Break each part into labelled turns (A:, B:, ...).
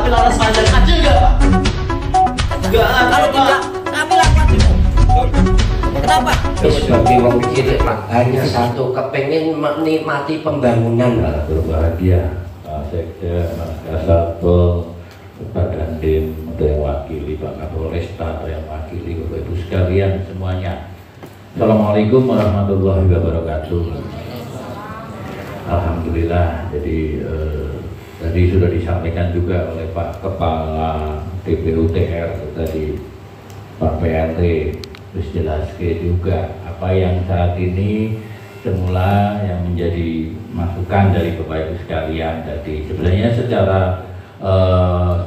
A: ambil laras panjang kecil nggak Pak? Nggak ada
B: Kalau
A: Pak.
B: tidak, kami lakukan demo. Kenapa?
C: Sebagai wong cilik Pak, hanya satu, kepengen menikmati pembangunan.
D: Berbahagia Sekda, Mas Kasatpol, Pak Dandim, atau yang wakili Pak Kapolresta, atau yang wakili Bapak Ibu sekalian semuanya. Assalamualaikum warahmatullahi wabarakatuh. Alhamdulillah. Jadi tadi sudah disampaikan juga oleh Pak Kepala DPUTR tadi, Pak PRT, terus jelaskan juga apa yang saat ini semula yang menjadi masukan dari Bapak Ibu sekalian tadi. Sebenarnya secara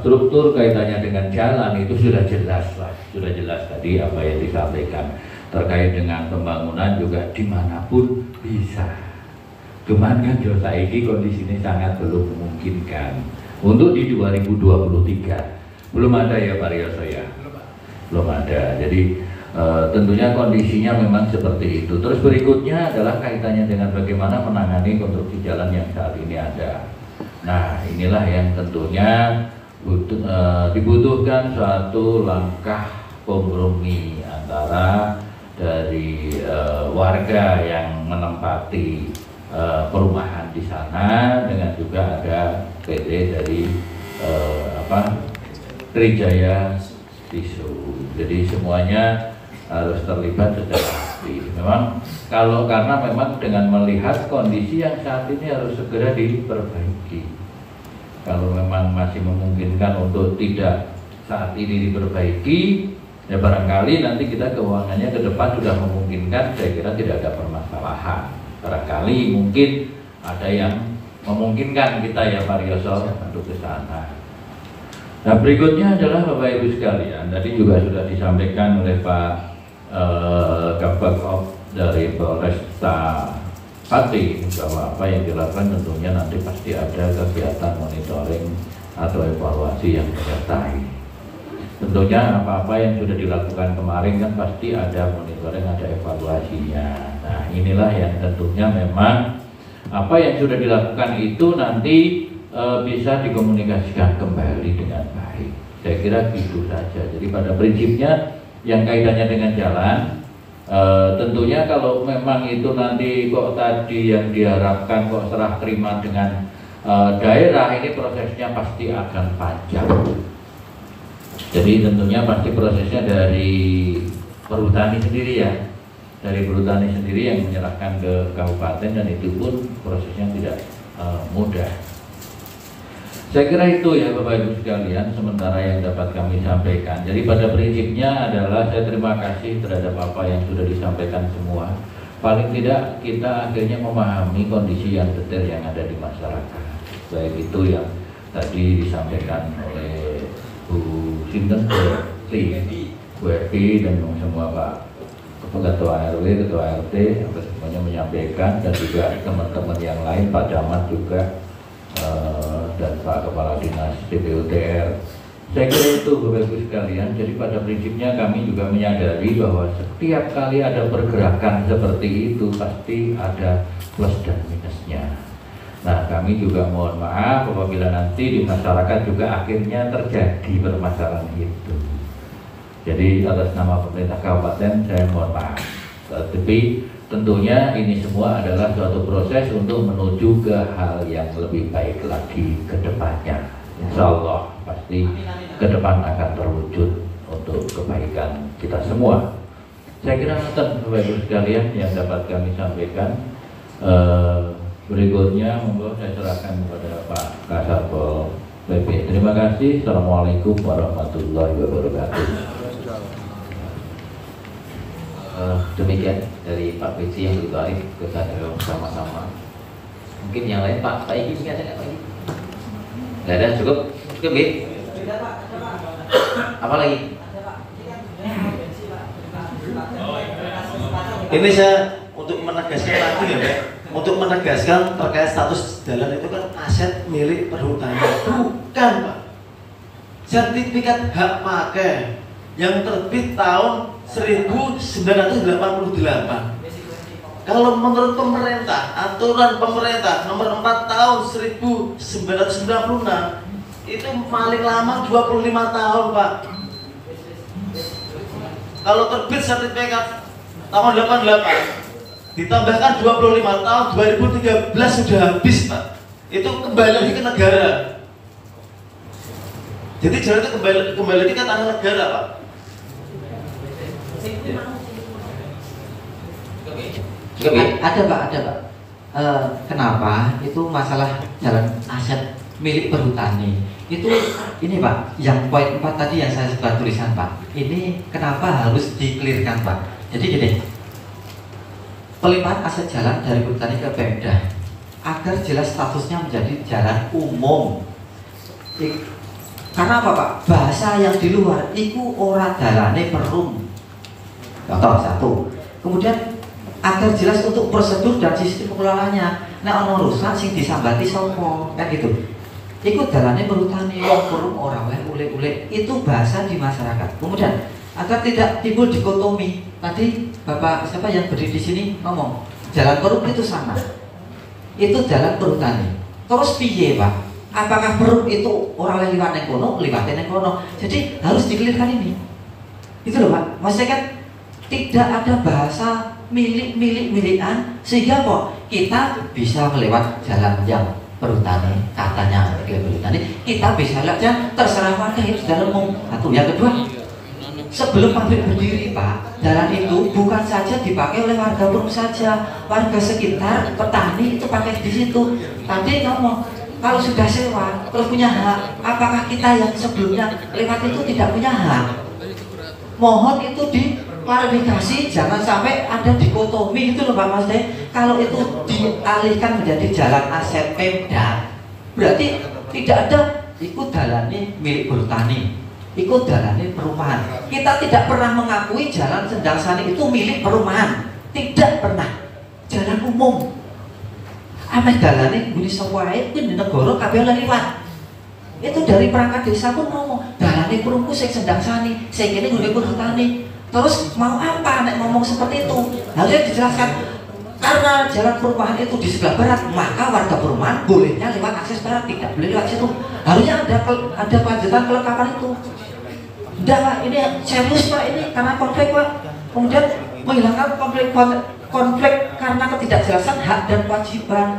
D: struktur kaitannya dengan jalan itu sudah jelas lah, sudah jelas tadi apa yang disampaikan terkait dengan pembangunan juga dimanapun bisa. Cuman kan Josa ini kondisinya sangat belum memungkinkan untuk di 2023 belum ada ya Pak Rioso ya, belum ada. Jadi tentunya kondisinya memang seperti itu. Terus berikutnya adalah kaitannya dengan bagaimana menangani konstruksi jalan yang saat ini ada. Nah inilah yang tentunya dibutuhkan suatu langkah kompromi antara dari warga yang menempati perumahan di sana dengan juga ada PT dari Trijaya Tisu. Jadi semuanya harus terlibat secara aktif. Memang karena memang dengan melihat kondisi yang saat ini harus segera diperbaiki. Kalau memang masih memungkinkan untuk tidak saat ini diperbaiki, ya barangkali nanti kita keuangannya ke depan sudah memungkinkan, saya kira tidak ada permasalahan. Barangkali mungkin ada yang memungkinkan kita ya Pak Rioso untuk ke sana. Nah berikutnya adalah Bapak Ibu sekalian, tadi juga sudah disampaikan oleh Pak Kabak dari Polresta Pati bahwa apa yang dilakukan tentunya nanti pasti ada kegiatan monitoring atau evaluasi yang menyertai. Tentunya apa-apa yang sudah dilakukan kemarin kan pasti ada monitoring, ada evaluasinya. Nah inilah yang tentunya memang apa yang sudah dilakukan itu nanti bisa dikomunikasikan kembali dengan baik. Saya kira gitu saja. Jadi pada prinsipnya yang kaitannya dengan jalan, tentunya kalau memang itu nanti kok tadi yang diharapkan kok serah terima dengan daerah, ini prosesnya pasti akan panjang. Jadi tentunya pasti prosesnya dari perhutani sendiri ya, dari perhutani sendiri yang menyerahkan ke kabupaten, dan itu pun prosesnya tidak mudah. Saya kira itu ya Bapak Ibu sekalian sementara yang dapat kami sampaikan. Jadi pada prinsipnya adalah saya terima kasih terhadap apa yang sudah disampaikan semua. Paling tidak kita akhirnya memahami kondisi yang detail yang ada di masyarakat. Baik itu yang tadi disampaikan oleh Bu Sinten, Bu Epi dan semua Pak Ketua RW, Ketua RT, semuanya menyampaikan, dan juga teman-teman yang lain, Pak Camat juga, dan Pak Kepala Dinas DPUTR. Saya kira itu Bapak Ibu sekalian. Jadi pada prinsipnya kami juga menyadari bahwa setiap kali ada pergerakan seperti itu pasti ada plus dan minusnya. Nah kami juga mohon maaf apabila nanti di masyarakat juga akhirnya terjadi permasalahan itu. Jadi atas nama pemerintah kabupaten saya mohon maaf. Tapi tentunya ini semua adalah suatu proses untuk menuju ke hal yang lebih baik lagi ke depannya. Insya Allah pasti ke depan akan terwujud untuk kebaikan kita semua. Saya kira nonton Bapak Ibu sekalian yang dapat kami sampaikan. Berikutnya monggo saya serahkan kepada Pak Kasatpol PP. Terima kasih. Assalamualaikum warahmatullahi wabarakatuh.
E: Demikian dari Pak PC yang begitu arif kita bersama-sama. Mungkin yang lain Pak Iki mungkin ada nggak Pak Iki? Nggak ada, cukup ya? Apa lagi?
A: Ini saya untuk menegaskan lagi ya Pak, untuk menegaskan terkait status jalan itu kan aset milik perhutani, bukan Pak. Sertifikat hak pakai yang terbit tahun 1988. Kalau menurut pemerintah, aturan pemerintah nomor 4 tahun 1996 itu paling lama 25 tahun Pak. Kalau terbit sertifikat tahun 88 ditambahkan 25 tahun 2013 sudah habis Pak. Itu kembali lagi ke negara. Jadi jalan itu kembali lagi ke tanah negara Pak.
B: Ada Pak. Kenapa itu masalah jalan aset milik perhutani itu ini Pak, yang poin 4 tadi yang saya sebar tulisan Pak, ini kenapa harus dikelirkan Pak? Jadi gini, pelimpahan aset jalan dari perhutani ke Pemda agar jelas statusnya menjadi jalan umum. Karena apa Pak? Bahasa yang di luar itu ora dalane perum. Contoh satu. Kemudian agar jelas untuk prosedur dan sistem pengelolaannya. Nek ono rusak sing disambati sapa? Kan gitu. Iku dalane perhutani wong perum ora wae ule-ule. Itu bahasa di masyarakat. Kemudian agar tidak timbul dikotomi. Tadi Bapak siapa yang berdiri di sini ngomong, jalan perum itu sama. Itu jalan perhutani. Terus piye, Pak? Apakah perum itu orang yang liwat neng kono, liwat neng kono? Jadi harus dikelirkan ini. Itu loh Pak. Maksudnya kan tidak ada bahasa milikan sehingga kok kita bisa melewat jalan yang perhutani, katanya perhutani, kita bisa lewat terserah warga itu dalam umum. Satu. Yang kedua, sebelum pabrik berdiri Pak, jalan itu bukan saja dipakai oleh warga perum saja, warga sekitar, petani itu pakai di situ. Tadi ngomong kalau sudah sewa terus punya hak, apakah kita yang sebelumnya lewat itu tidak punya hak? Mohon itu diklarifikasi, jangan sampai ada dikotomi itu loh Pak Mas De. Kalau itu dialihkan menjadi jalan aset Pemda, berarti tidak ada ikut dalane milik perhutani, ikut dalane perumahan. Kita tidak pernah mengakui jalan Sendang Sani itu milik perumahan, tidak pernah. Jalan umum. Ameh dalane guni sewae kuwi di negara kabeh oleh liwat. Itu dari perangkat desa pun ngomong, dalane perumku sing Sendang Sani, sing kene guni perhutani. Terus mau apa nek ngomong seperti itu? Harusnya dijelaskan karena jalan perumahan itu di sebelah barat, maka warga perumahan bolehnya lewat akses barat, tidak boleh lewat situ. Harusnya ada kelanjutan kelengkapan itu. Enggak Pak, ini serius Pak, ini karena konflik Pak. Kemudian menghilangkan konflik karena ketidakjelasan hak dan kewajiban.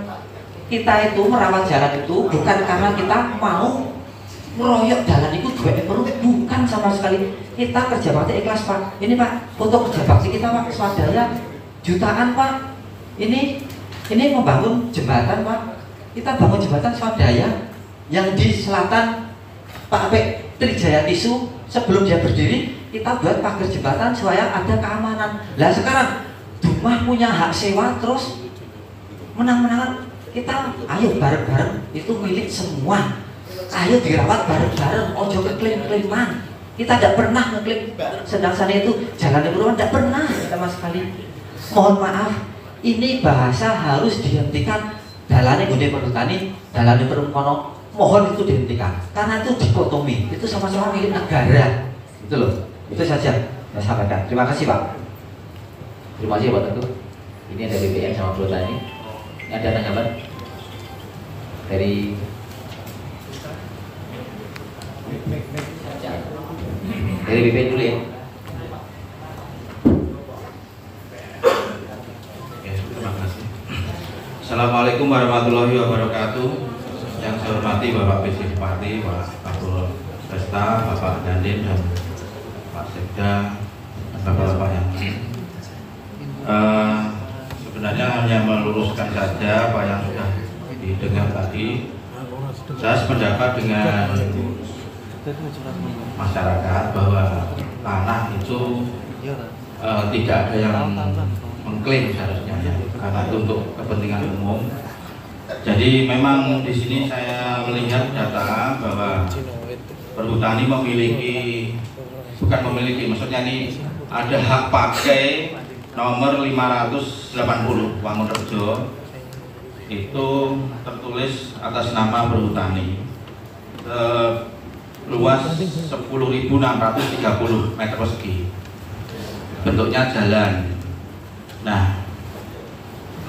B: Kita itu merawat jalan itu bukan karena kita mau meroyok jalan itu duit perlu, bukan sama sekali. Kita kerja bakti ikhlas Pak. Ini Pak, foto kerja bakti kita Pak, swadaya jutaan Pak. Ini membangun jembatan Pak. Kita bangun jembatan swadaya yang di selatan Pak Apek Trijaya Tisu. Sebelum dia berdiri, kita buat pagar jembatan supaya ada keamanan. Lah sekarang rumah punya hak sewa terus menang-menangan. Kita ayo bareng-bareng, itu milik semua. Ayo dirawat bareng-bareng, ojo keklaim-klaiman. Kita tidak pernah ngeklaim Sendang Sani itu jalan perumahan, tidak pernah sama sekali. Mohon maaf, ini bahasa harus dihentikan. Dalane gune perhutani, dalane perum kono, mohon itu dihentikan. Karena itu dikotomi, itu sama-sama milik negara. Itu loh, itu saja saya sampaikan. Terima kasih Pak.
E: Terima kasih Pak Teguh. Ini ada BPN sama perhutani. Ini ada tanggapan dari BPN dulu ya.
F: Terima kasih. Assalamualaikum warahmatullahi wabarakatuh. Yang saya hormati Bapak PC Bupati, Pak Kapol Resta, Bapak Dandim dan Pak Sekda, dan Bapak-bapak yang sebenarnya hanya meluruskan saja apa yang sudah didengar tadi. Saya sependapat dengan masyarakat bahwa tanah itu tidak ada yang mengklaim seharusnya ya, karena itu untuk kepentingan umum. Jadi memang di sini saya melihat data bahwa perhutani maksudnya ini ada hak pakai nomor 580 Wangunrejo, itu tertulis atas nama perhutani, luas 10.630 meter persegi, bentuknya jalan. Nah,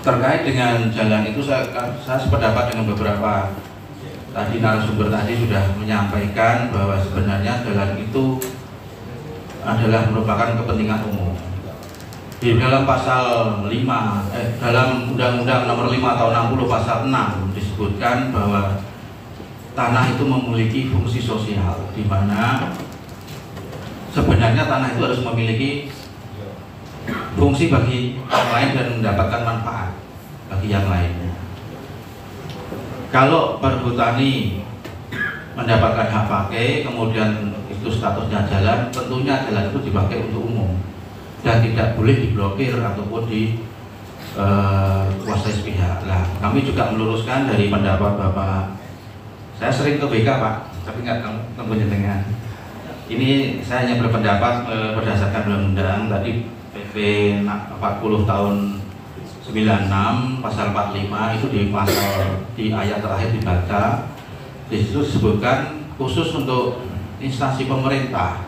F: terkait dengan jalan itu saya sependapat dengan beberapa tadi narasumber tadi sudah menyampaikan bahwa sebenarnya jalan itu adalah merupakan kepentingan umum. Di dalam pasal 5 dalam Undang-Undang Nomor 5 Tahun 60 Pasal 6 disebutkan bahwa tanah itu memiliki fungsi sosial, di mana sebenarnya tanah itu harus memiliki fungsi bagi yang lain dan mendapatkan manfaat bagi yang lainnya. Kalau perhutani mendapatkan hak pakai, kemudian itu statusnya jalan, tentunya jalan itu dipakai untuk umum dan tidak boleh diblokir ataupun kuasai sepihak. Nah, kami juga meluruskan dari pendapat Bapak. Saya sering ke BK Pak, tapi nggak ketemu dengan. Ini saya hanya berpendapat berdasarkan undang-undang tadi PP 40 tahun 96 pasal 45 itu di ayat terakhir dibaca. Di situ disebutkan khusus untuk instansi pemerintah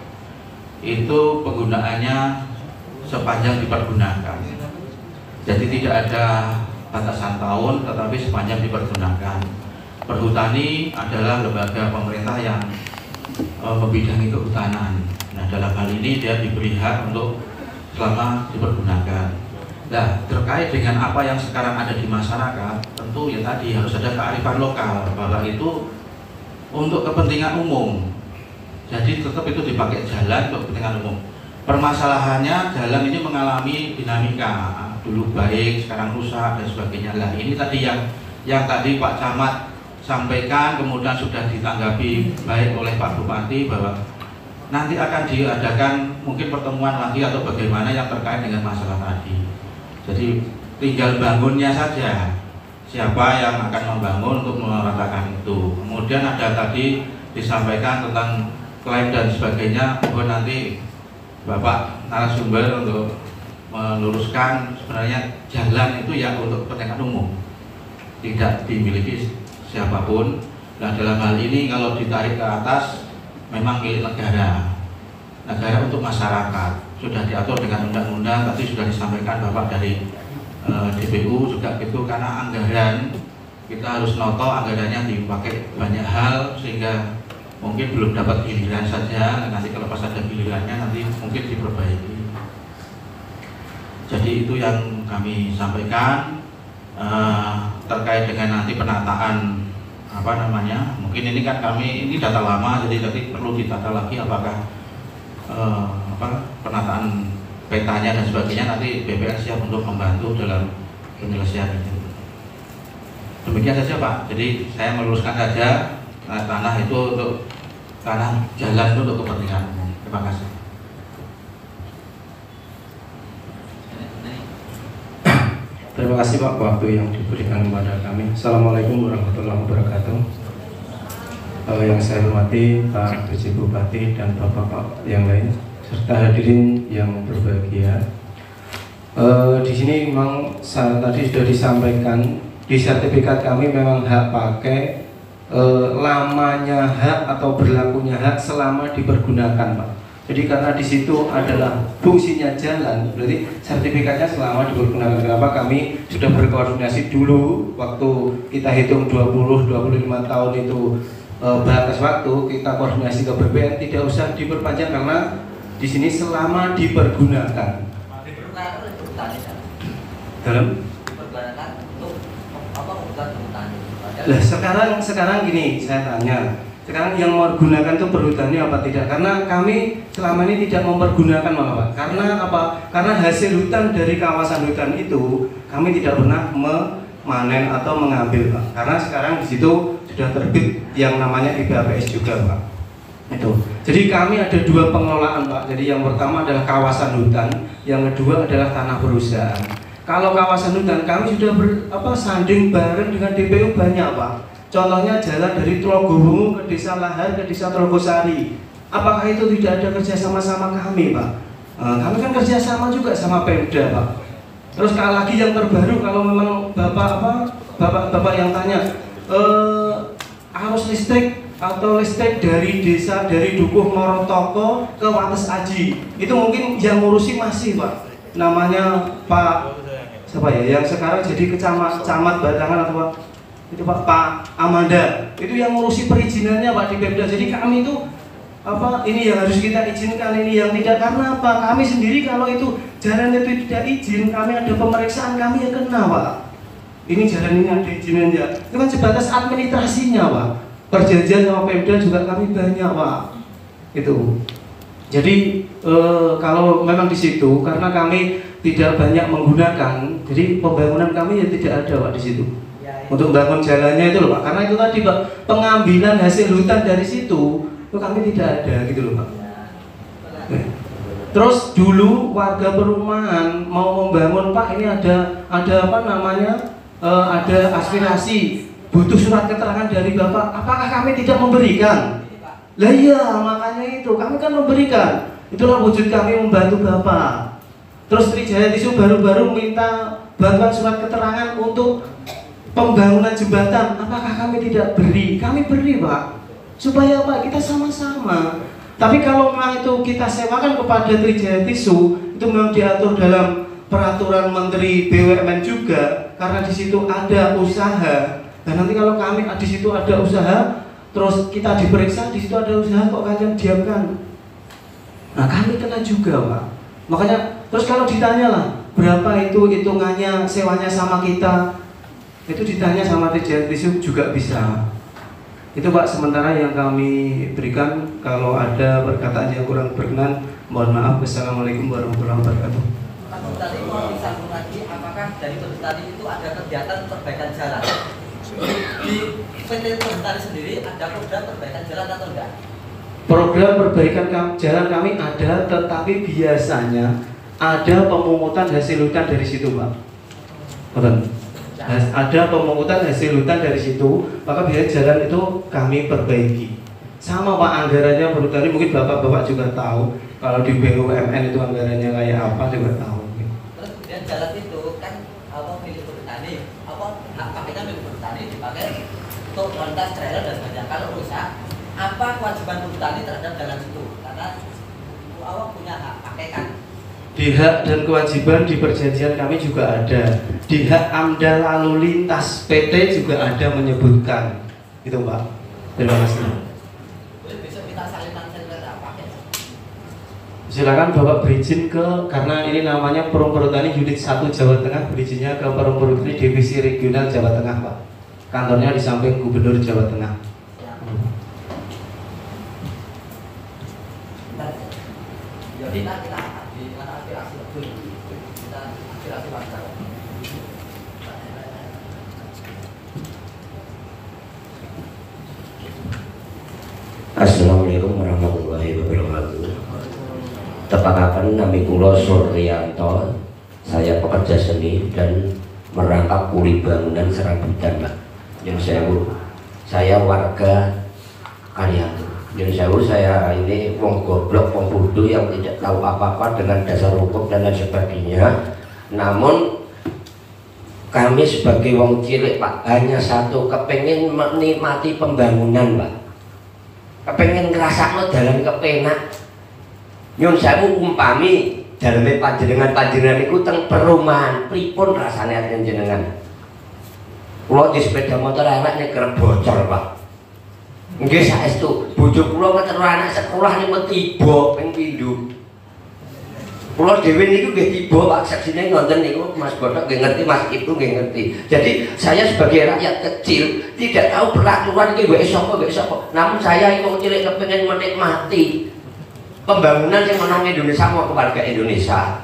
F: itu penggunaannya sepanjang dipergunakan. Jadi tidak ada batasan tahun, tetapi sepanjang dipergunakan. Perhutani adalah lembaga pemerintah yang membidangi kehutanan. Nah, dalam hal ini dia diberi hak untuk selama dipergunakan. Nah, terkait dengan apa yang sekarang ada di masyarakat, tentu ya tadi harus ada kearifan lokal bahwa itu untuk kepentingan umum. Jadi tetap itu dipakai jalan untuk kepentingan umum. Permasalahannya jalan ini mengalami dinamika, dulu baik, sekarang rusak dan sebagainya. Lah ini tadi yang tadi Pak Camat sampaikan, kemudian sudah ditanggapi baik oleh Pak Bupati bahwa nanti akan diadakan mungkin pertemuan lagi atau bagaimana yang terkait dengan masalah tadi. Jadi tinggal bangunnya saja, siapa yang akan membangun untuk meratakan itu. Kemudian ada tadi disampaikan tentang klaim dan sebagainya, bahwa nanti Bapak narasumber untuk meluruskan sebenarnya jalan itu ya untuk kepentingan umum, tidak dimiliki siapapun. Nah, dalam hal ini kalau ditarik ke atas memang milik negara untuk masyarakat, sudah diatur dengan undang-undang. Tadi sudah disampaikan Bapak dari DPU juga gitu, karena anggaran kita harus noto anggarannya dipakai banyak hal sehingga mungkin belum dapat giliran saja, nanti kalau pas ada gilirannya nanti mungkin diperbaiki. Jadi itu yang kami sampaikan terkait dengan nanti penataan mungkin ini kan ini data lama, jadi nanti perlu ditata lagi apakah penataan petanya dan sebagainya, nanti BPN siap untuk membantu dalam penyelesaian itu. Demikian saja Pak, jadi saya meluruskan saja tanah itu untuk tanah jalan itu untuk kepentingan umum. Terima kasih.
G: Terima kasih Pak waktu yang diberikan kepada kami. Assalamualaikum warahmatullahi wabarakatuh. Yang saya hormati Pak PJ Bupati dan Bapak-Bapak yang lain serta hadirin yang berbahagia. Di sini memang tadi sudah disampaikan di sertifikat kami memang hak pakai lamanya hak atau berlakunya hak selama dipergunakan Pak. Jadi karena di situ adalah fungsinya jalan, berarti sertifikatnya selama dipergunakan. Kenapa kami sudah berkoordinasi dulu waktu kita hitung 20-25 tahun itu batas waktu, kita koordinasi ke BPN tidak usah diperpanjang karena di sini selama dipergunakan. Dalam lah sekarang gini saya tanya, sekarang yang mempergunakan itu perhutani apa tidak? Karena kami selama ini tidak mempergunakan malah Pak. Karena apa? Karena hasil hutan dari kawasan hutan itu kami tidak pernah memanen atau mengambil Pak. Karena sekarang di situ sudah terbit yang namanya IPAPS juga Pak. Itu. Jadi kami ada dua pengelolaan Pak. Jadi yang pertama adalah kawasan hutan, yang kedua adalah tanah perusahaan. Kalau kawasan hutan kami sudah sanding bareng dengan DPU banyak Pak. Contohnya jalan dari Trogowungu ke Desa Lahar ke Desa Trogosari. Apakah itu tidak ada kerjasama sama kami Pak? Kami kan kerjasama juga sama Pemda Pak. Terus lagi yang terbaru kalau memang Bapak yang tanya arus listrik atau listrik dari desa dari Dukuh Morotoko ke Wates Aji itu mungkin yang ngurusi masih Pak. Namanya Pak siapa ya yang sekarang jadi camat Batangan atau itu Pak Amanda itu yang ngurusi perizinannya Pak di Pemda. Jadi kami itu ini yang harus kita izinkan, ini yang tidak. Karena apa? Kami sendiri kalau itu jalan itu tidak izin, kami ada pemeriksaan, kami yang kena Pak. Ini jalan ini ada izinannya, itu kan sebatas administrasinya Pak. Perjanjian sama Pemda juga kami banyak Pak. Itu. Jadi kalau memang di situ karena kami tidak banyak menggunakan, jadi pembangunan kami ya tidak ada Pak di situ. Untuk bangun jalannya itu loh Pak. Karena itu tadi Pak, pengambilan hasil hutan dari situ itu kami tidak ada gitu loh Pak. Terus dulu warga perumahan mau membangun Pak, ini ada apa namanya? Ada aspirasi butuh surat keterangan dari Bapak. Apakah kami tidak memberikan? Lah iya, makanya itu kami kan memberikan. Itulah wujud kami membantu Bapak. Terus Trijaya Tisu baru-baru minta bantuan surat keterangan untuk pembangunan jembatan. Apakah kami tidak beri? Kami beri Pak. Supaya apa? Kita sama-sama. Tapi kalau memang itu kita sewakan kepada Trijaya Tisu, itu memang diatur dalam peraturan Menteri BUMN juga, karena di situ ada usaha. Dan nanti kalau kami di situ ada usaha, terus kita diperiksa di situ ada usaha, kok kalian diamkan? Nah kami kena juga Pak. Makanya terus kalau ditanya lah berapa itu hitungannya sewanya sama kita, itu ditanya sama Trijaya Tisu juga bisa. Itu Pak sementara yang kami berikan. Kalau ada perkataan yang kurang berkenan, mohon maaf. Wassalamualaikum warahmatullahi wabarakatuh.
B: Tadi mau disambung lagi, apakah dari Perhutani itu ada kegiatan perbaikan jalan? Di PT Perhutani sendiri ada program perbaikan jalan atau enggak?
G: Program perbaikan jalan kami ada, tetapi biasanya ada pemungutan hasil hutan dari situ Pak. Ada pemungutan hasil hutan dari situ, maka biasanya jalan itu kami perbaiki. Sama Pak, anggarannya Perhutani mungkin Bapak-bapak juga tahu. Kalau di BUMN itu anggarannya kayak apa juga tahu.
B: Terus kemudian jalan itu kan milik Perhutani, hak pakainya milik Perhutani dipakai untuk melintas trailer dan sebagainya. Kalau rusak, apa kewajiban Perhutani terhadap jalan itu? Karena awak punya hak pakai kan.
G: Di hak dan kewajiban di perjanjian kami juga ada. Di hak AMDAL lalu lintas PT juga ada menyebutkan. Itu Pak. Terima kasih. Silakan Bapak berizin karena ini namanya Perum Perhutani Unit 1 Jawa Tengah, berizinnya ke Perum Perhutani Divisi Regional Jawa Tengah Pak. Kantornya di samping Gubernur Jawa Tengah.
B: Jadi kita aspirasi betul, kita aspirasi warga.
C: Assalamualaikum warahmatullahi wabarakatuh. Tepakaken nami kula Suryanto, saya pekerja seni dan merangkap kuli bangunan serabutan Pak. Saya warga Kaliantu. Saya ini wong goblok, wong bodoh yang tidak tahu apa-apa dengan dasar hukum dan lain sebagainya. Namun kami sebagai wong cilik Pak, hanya satu, kepengin menikmati pembangunan Pak. Kepengin ngrasakno dalan kepenak. Nyun sewu umpami daleme panjenengan niku teng perumahan, pripun rasane aten jenengan? Kula di sepeda motor elek nek kerep bocor, Pak. Nggih saestu, bojo kula ngetero anak sekolah niku tiba ping pindho. Kula dhewe niku nggih tiba Pak, saksine ngonten niku Mas Botok nggih ngerti, Mas Ibnu nggih ngerti. Jadi saya sebagai rakyat kecil tidak tahu peraturan iki wae sapa. Namun saya wong cilik kepengin menikmati pembangunan yang menang Indonesia mau keluarga Indonesia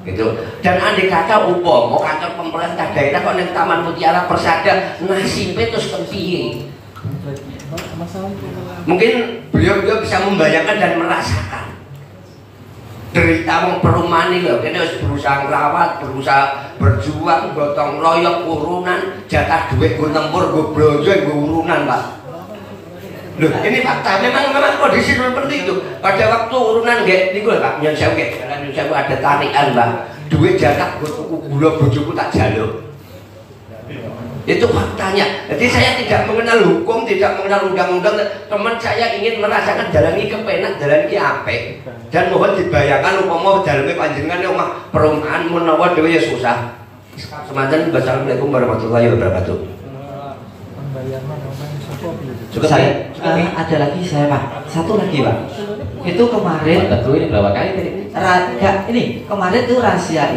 C: gitu. Dan andai kata mau kantor pemerintah daerah kok ning Taman Mutiara Persada nasibnya terus kepiye. Mungkin beliau bisa membayangkan dan merasakan derita wong perumahan iki lho, kene wis berusaha ngrawat, berusaha berjuang, gotong royong urunan, jatah duit go tempur, go blonjo, go urunan, Pak. Loh, ini fakta, memang kondisi seperti itu. Pada waktu urunan nggih niku lho Pak, nyun sewu nggih, nyun sewu ada tarikan, Pak. Duit jatah go tuku gula bojoku tak jaluk. Itu faktanya. Jadi saya tidak mengenal hukum, tidak mengenal undang-undang. Teman saya ingin merasakan jalan ini kepenak, jalan ini apik. Dan mohon dibayangkan umpama daleme panjenengan omah perumahan menawa dhewe ya susah. Semanten, wassalamualaikum warahmatullahi wabarakatuh.
E: Cukup
B: saya
E: ya?
B: ada lagi saya Pak, satu lagi Pak. Itu kemarin
E: Tentu ini berapa kali tadi?
B: ini kemarin tuh rahasia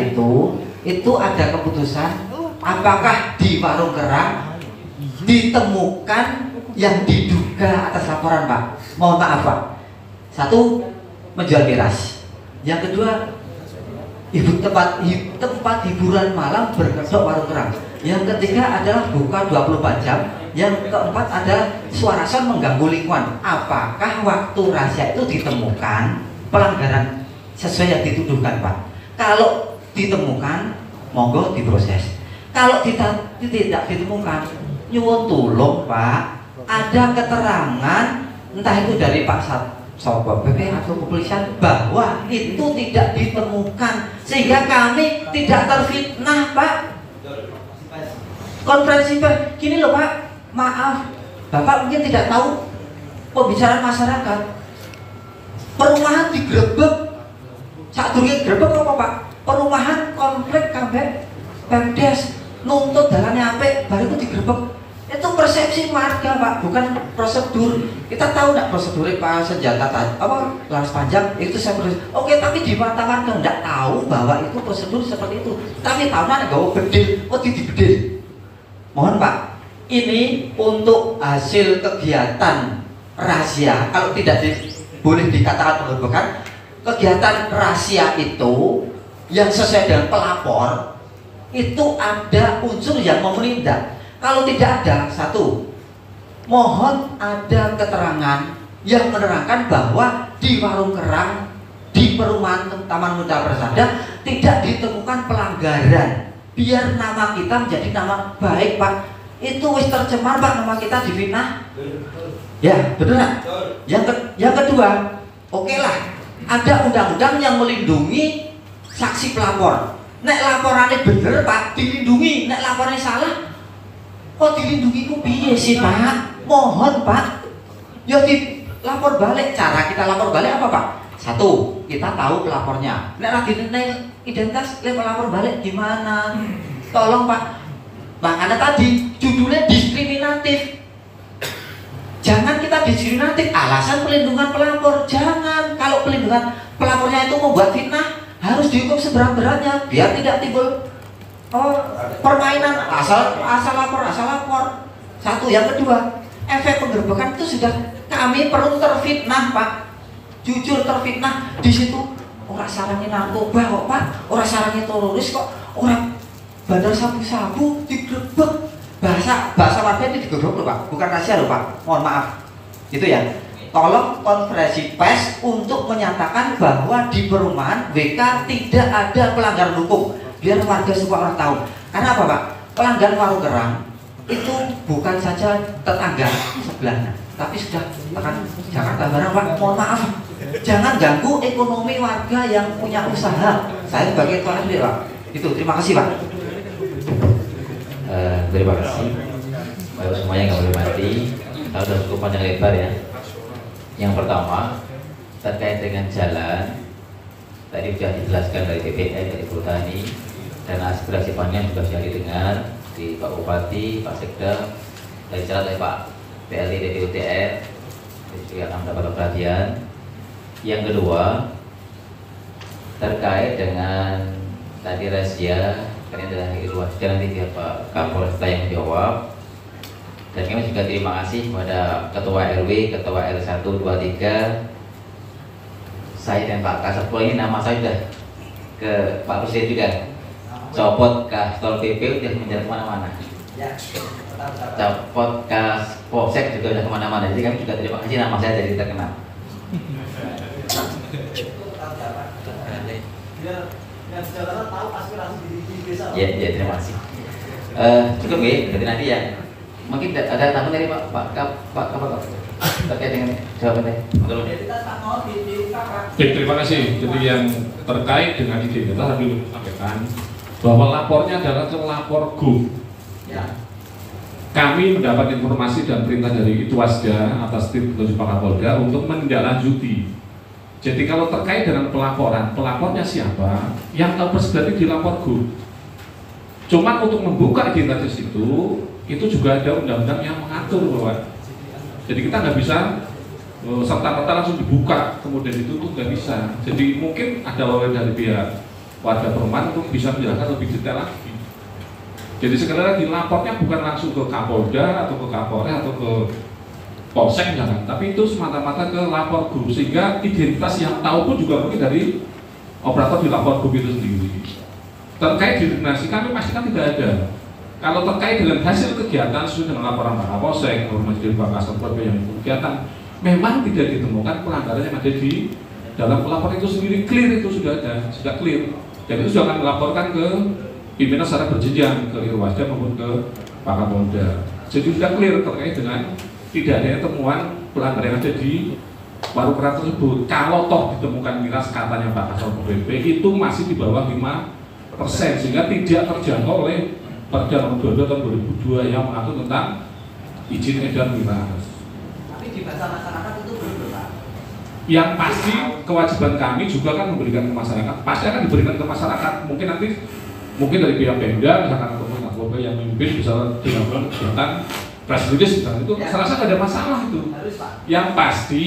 B: itu ada keputusan apakah di warung kerang ditemukan yang diduga atas laporan Pak. Mohon maaf Pak. Satu, menjual miras. Yang kedua, tempat hiburan malam berkedok warung kerang. Yang ketiga adalah buka 24 jam. Yang keempat adalah suara son mengganggu lingkungan. Apakah waktu rahasia itu ditemukan pelanggaran sesuai yang dituduhkan Pak? Kalau ditemukan, monggo diproses. Kalau tidak ditemukan, nyuwun tulung Pak, ada keterangan entah itu dari Pak Satpol PP atau kepolisian bahwa itu tidak ditemukan sehingga kami tidak terfitnah Pak. Konferensi pers gini loh Pak, maaf Bapak mungkin tidak tahu pembicaraan masyarakat. Perumahan digerebek, saat durungnya gerebek apa Pak? Perumahan komplek kabeh Pemdes nuntut dalannya apik, baru itu digerebek. Itu persepsi warga Pak, bukan prosedur. Kita tahu nggak prosedurnya Pak senjata laras panjang itu saya proses. Oke, tapi di mata warga nggak tahu bahwa itu prosedur seperti itu. Tapi tahu nggak gawe bedil, di bedil. Mohon Pak, ini untuk hasil kegiatan rahasia. Kalau tidak boleh dikatakan penggerbekan, kegiatan rahasia itu yang sesuai dengan pelapor itu ada unsur yang memenindak. Kalau tidak ada, satu, mohon ada keterangan yang menerangkan bahwa di warung kerang di perumahan Taman Muda Persada tidak ditemukan pelanggaran. Biar nama kita menjadi nama baik Pak. Itu wis tercemar Pak, nama kita difitnah. Ya benar. Yang kedua, oke lah, ada undang-undang yang melindungi saksi pelapor. Nek laporannya bener Pak, dilindungi. Nek laporannya salah, kok dilindungi ku piye sih Pak? Mohon Pak, ya dilapor balik. Cara kita lapor balik apa Pak? Satu, kita tahu pelapornya. Nek lagi identitas, lapor balik gimana? Tolong Pak. Makanya tadi judulnya diskriminatif. Jangan kita diskriminatif alasan pelindungan pelapor. Jangan. Kalau pelindungan pelapornya itu membuat fitnah, harus dihukum seberat-beratnya biar tidak timbul permainan asal lapor. Satu. Yang kedua, efek penggerbekan itu sudah kami perlu terfitnah Pak. Jujur terfitnah di situ. Orang sarangnya narkoba kok Pak, orang sarangnya teroris kok, orang bandar sabu-sabu digerebek. Bahasa warga itu digerebek loh Pak, bukan rahasia loh Pak. Mohon maaf. Itu ya. Tolong konferensi pers untuk menyatakan bahwa di perumahan WK tidak ada pelanggaran hukum. Biar warga semua orang tahu. Karena apa Pak? Pelanggaran warung kerang itu bukan saja tetangga sebelahnya, tapi sudah tekan Jakarta Barat Pak. Mohon maaf. Jangan ganggu ekonomi warga yang punya usaha. Saya sebagai ketua RW Pak. Itu terima kasih Pak.
E: Terima kasih. Bapak semuanya nggak boleh mati. Kita sudah cukup panjang lebar ya. Yang pertama terkait dengan jalan, tadi sudah dijelaskan dari BPN, dari Perhutani, dan aspirasi panjang juga sudah didengar di Pak Bupati, Pak Sekda, dari jalan dari Pak PLT DPUTR, juga akan mendapat perhatian. Yang kedua terkait dengan tadi rahasia, karena adalah ruasnya nanti biar Pak Kapolresta yang menjawab. Dan kami juga terima kasih kepada Ketua RW, Ketua R1, 2, 3. Saya dan Pak Kasatpol ini nama saya sudah ke Pak Presiden juga. Copot Kastol PP sudah menjalan kemana-mana. Copot Polsek juga sudah kemana-mana. Jadi kami juga terima kasih nama saya jadi terkenal. Ya, terima kasih. Cukup ya, berarti nanti ya. Mungkin ada tambahan dari Pak terkait dengan jawabannya.
H: Baik, terima kasih. Jadi yang terkait dengan identitas tadi sampaikan bahwa lapornya adalah lapor GUM. Ya. Kami mendapat informasi dan perintah dari Itwasda atas petunjuk Pak Kapolda untuk menindaklanjuti. Jadi kalau terkait dengan pelaporan, pelapornya siapa? Yang tahu berarti dilapor GUM. Cuman untuk membuka identitas itu itu juga ada undang-undang yang mengatur bahwa jadi kita nggak bisa serta-merta langsung dibuka kemudian ditutup, nggak bisa. Jadi mungkin ada orang dari pihak warga perumahan untuk bisa menjelaskan lebih detail lagi. Jadi sekali lagi lapornya bukan langsung ke Kapolda atau ke Kapolres atau ke Polsek jangan, tapi itu semata-mata ke lapor group, sehingga identitas yang tahu pun juga mungkin dari operator di lapor group itu sendiri. Terkait diskriminasi kami pastikan tidak ada. Kalau terkait dengan hasil kegiatan sesuai dengan laporan Pak Kapolsek, Majelis Kasat yang kegiatan, memang tidak ditemukan pelanggaran yang ada di dalam pelaporan itu sendiri, clear itu sudah ada, sudah clear. Dan itu sudah akan melaporkan ke pimpinan secara berjenjang, ke Irwasda maupun ke Pak Kapolda. Jadi sudah clear terkait dengan tidak adanya temuan pelanggaran yang ada di warung keras tersebut. Kalau toh ditemukan miras, katanya Pak Kasat PP, itu masih di bawah 5%, sehingga tidak terjangkau oleh Perda Nomor 22 tahun 2002 yang mengatur tentang izin edar miras.
B: Tapi di bahasa masyarakat itu belum, Pak.
H: Yang pasti kewajiban kami juga kan memberikan ke masyarakat. Pasti akan diberikan ke masyarakat. Mungkin dari pihak Pemda, misalkan atau yang memimpin bisa dilakukan kegiatan press release, itu saya rasa tidak ada masalah itu. Yang pasti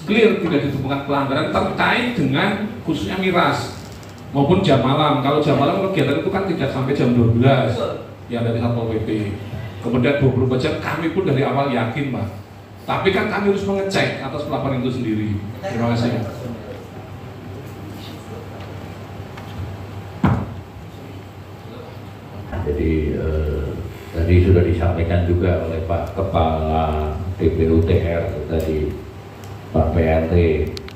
H: clear tidak ditemukan pelanggaran terkait dengan khususnya miras maupun jam malam. Kalau jam malam kegiatan itu kan tidak sampai jam 12 yang dari Satpol PP. Kemudian 24 jam kami pun dari awal yakin, Pak. Tapi kan kami harus mengecek atas pelaporan itu sendiri. Terima kasih.
D: Jadi tadi sudah disampaikan juga oleh Pak Kepala DPUTR tadi, Pak PRT,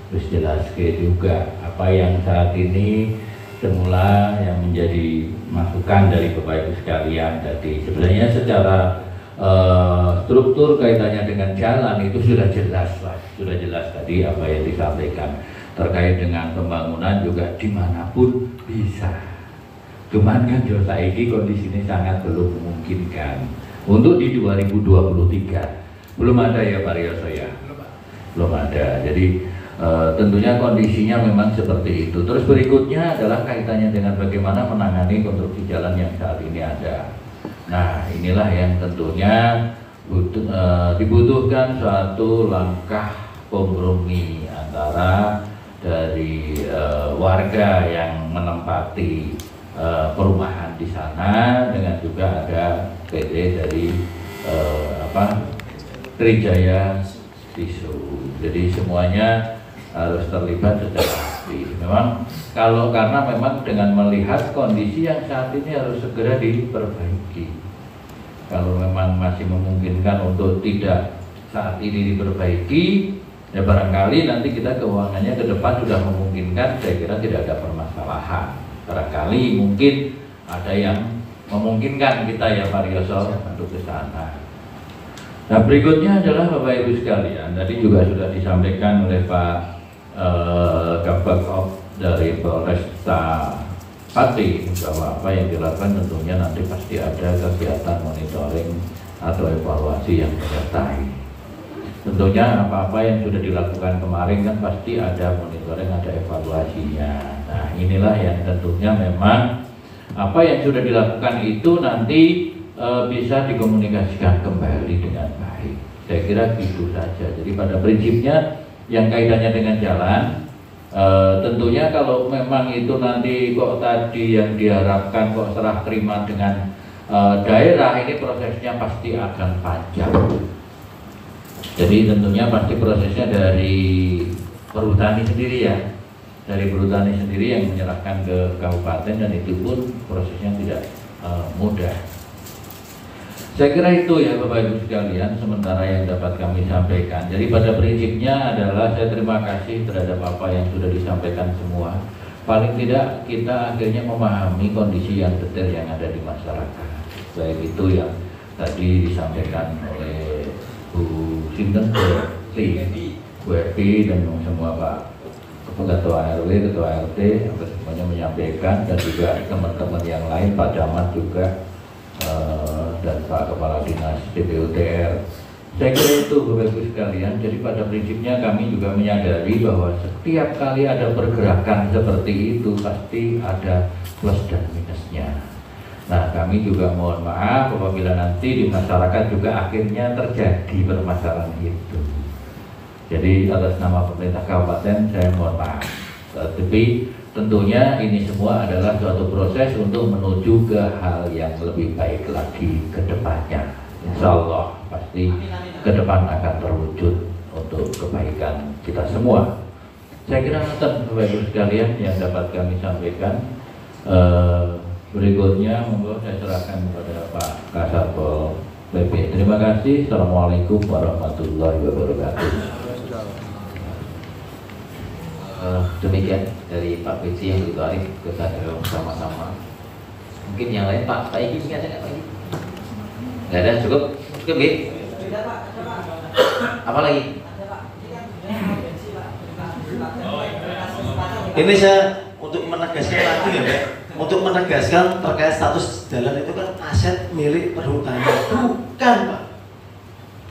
D: terus jelaskan juga apa yang saat ini semula yang menjadi masukan dari Bapak Ibu sekalian tadi. Sebenarnya secara struktur kaitannya dengan jalan itu sudah jelas, Pak. Sudah jelas tadi apa yang disampaikan terkait dengan pembangunan juga dimanapun bisa. Cuman kan Josa ini kondisi ini sangat belum memungkinkan untuk di 2023 belum ada ya Pak Rioso ya, belum ada. Jadi tentunya kondisinya memang seperti itu. Terus berikutnya adalah kaitannya dengan bagaimana menangani konstruksi jalan yang saat ini ada. Nah inilah yang tentunya dibutuhkan suatu langkah kompromi antara dari warga yang menempati perumahan di sana dengan juga ada PD dari Trijaya Tisu. Jadi semuanya harus terlibat secara aktif. Memang karena memang dengan melihat kondisi yang saat ini harus segera diperbaiki. Kalau memang masih memungkinkan untuk tidak saat ini diperbaiki, ya barangkali nanti kita keuangannya ke depan sudah memungkinkan, saya kira tidak ada permasalahan. Barangkali mungkin ada yang memungkinkan kita ya Pak Rioso untuk ke sana. Nah berikutnya adalah Bapak Ibu sekalian, tadi juga sudah disampaikan oleh Pak Kabak dari Polresta Pati bahwa apa yang dilakukan tentunya nanti pasti ada kegiatan monitoring atau evaluasi yang menyertai. Tentunya apa-apa yang sudah dilakukan kemarin kan pasti ada monitoring, ada evaluasinya. Nah inilah yang tentunya memang apa yang sudah dilakukan itu nanti bisa dikomunikasikan kembali dengan baik. Saya kira gitu saja. Jadi pada prinsipnya yang kaitannya dengan jalan, tentunya kalau memang itu nanti kok tadi yang diharapkan kok serah terima dengan daerah, ini prosesnya pasti akan panjang. Jadi tentunya pasti prosesnya dari perhutani sendiri ya, dari perhutani sendiri yang menyerahkan ke kabupaten, dan itu pun prosesnya tidak mudah. Saya kira itu ya Bapak Ibu sekalian sementara yang dapat kami sampaikan. Jadi pada prinsipnya adalah saya terima kasih terhadap apa yang sudah disampaikan semua. Paling tidak kita akhirnya memahami kondisi yang detail yang ada di masyarakat. Baik itu yang tadi disampaikan oleh Bu Sinten, Bu Epi dan semua Pak Ketua RW, Ketua RT, semuanya menyampaikan, dan juga teman-teman yang lain, Pak Camat juga dan Pak Kepala Dinas DPUTR. Saya kira itu Bapak Ibu sekalian. Jadi pada prinsipnya kami juga menyadari bahwa setiap kali ada pergerakan seperti itu pasti ada plus dan minusnya. Nah, kami juga mohon maaf apabila nanti di masyarakat juga akhirnya terjadi permasalahan itu. Jadi atas nama pemerintah kabupaten saya mohon maaf. Tapi tentunya ini semua adalah suatu proses untuk menuju ke hal yang lebih baik lagi ke depannya. Insya Allah pasti ke depan akan terwujud untuk kebaikan kita semua. Saya kira Bapak Ibu sekalian yang dapat kami sampaikan. Berikutnya monggo saya serahkan kepada Pak Kasatpol PP. Terima kasih. Assalamualaikum warahmatullahi wabarakatuh.
E: Demikian dari Pak PC yang begitu arif kita bersama-sama. Mungkin yang lain Pak Iki punya ada nggak Pak Iki? Nggak ada, cukup B. Apa lagi?
A: Ini saya untuk menegaskan lagi ya Pak. Untuk menegaskan terkait status jalan itu kan aset milik perhutani, bukan Pak.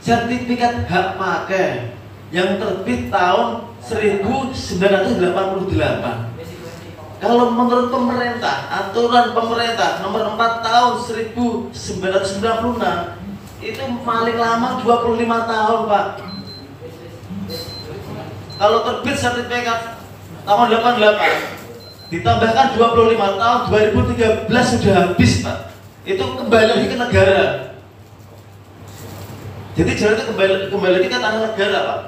A: Sertifikat hak pakai yang terbit tahun 1988. Kalau menurut pemerintah, aturan pemerintah nomor 4 tahun 1996 itu paling lama 25 tahun Pak. Kalau terbit sertifikat tahun 88 ditambahkan 25 tahun 2013 sudah habis Pak. Itu kembali lagi ke negara. Jadi jalan itu kembali lagi ke tanah negara Pak.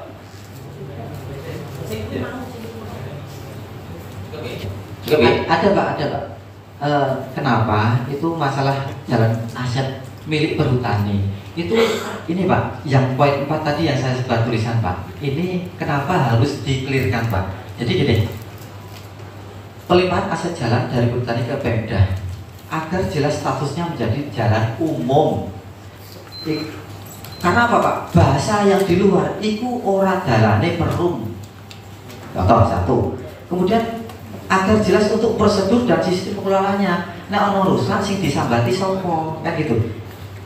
B: Ada Pak. Kenapa itu masalah jalan aset milik perhutani itu ini Pak, yang poin 4 tadi yang saya sebar tulisan Pak, ini kenapa harus dikelirkan Pak. Jadi gini, pelimpahan aset jalan dari perhutani ke Pemda agar jelas statusnya menjadi jalan umum. Karena apa Pak? Bahasa yang di luar iku ora dalane perum. Contoh satu. Kemudian agar jelas untuk prosedur dan sistem pengelolaannya. Nek ono rusak sing disambati sapa? Kan gitu.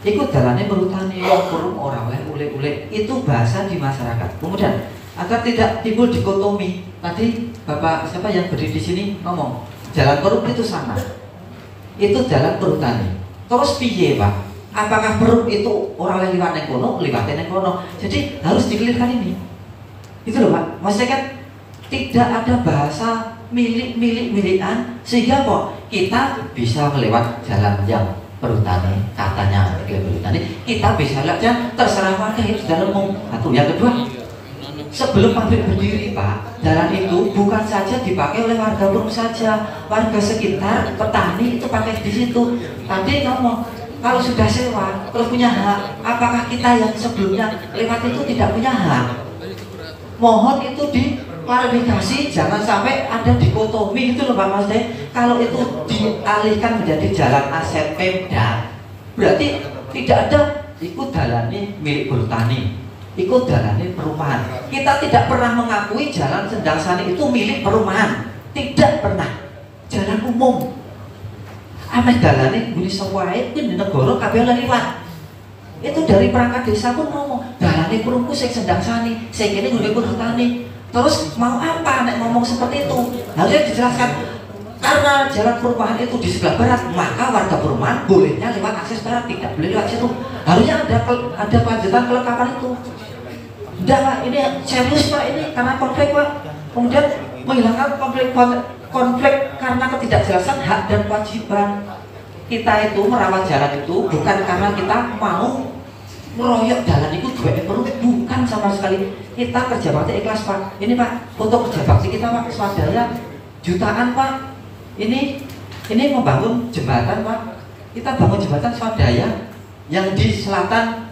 B: Iku dalane perhutani wong perum ora wae ule-ule. Itu bahasa di masyarakat. Kemudian agar tidak timbul dikotomi. Tadi Bapak siapa yang berdiri di sini ngomong, jalan perum itu sama. Itu jalan perhutani. Terus piye Pak? Apakah perum itu orang yang liwat neng kono, liwatin neng kono? Jadi harus dikelirkan ini. Itu loh Pak. Maksudnya kan tidak ada bahasa milikan sehingga kok kita bisa melewat jalan yang perhutani, katanya perhutani, kita bisa lihat terserah warga itu jalan umum. Satu. Yang kedua, sebelum pabrik berdiri Pak, jalan itu bukan saja dipakai oleh warga perum saja, warga sekitar, petani itu pakai di situ. Tadi ngomong kalau sudah sewa terus punya hak, apakah kita yang sebelumnya lewat itu tidak punya hak? Mohon itu diklarifikasi, jangan sampai ada dikotomi itu loh Pak Mas De. Kalau itu dialihkan menjadi jalan aset Pemda, berarti tidak ada ikut dalane milik perhutani, ikut dalane perumahan. Kita tidak pernah mengakui jalan Sendang Sani itu milik perumahan, tidak pernah. Jalan umum. Ameh dalane guni sewae kuwi di negara kabeh liwat. Itu dari perangkat desa pun ngomong, dalane perumku sing Sendang Sani, sing kene gune perhutani. Terus mau apa nek ngomong seperti itu? Harusnya dijelaskan. Karena jalan perumahan itu di sebelah barat, maka warga perumahan bolehnya lewat akses barat, tidak boleh lewat situ. Harusnya ada kelanjutan kelengkapan itu. Udah Pak, ini serius Pak, ini karena konflik Pak. Kemudian menghilangkan konflik karena ketidakjelasan hak dan kewajiban. Kita itu merawat jalan itu bukan karena kita mau meroyok jalan itu dua ekor, bukan sama sekali. Kita kerja bakti ikhlas Pak. Ini Pak, untuk kerja bakti kita Pak, swadaya jutaan Pak. Ini membangun jembatan Pak. Kita bangun jembatan swadaya yang di selatan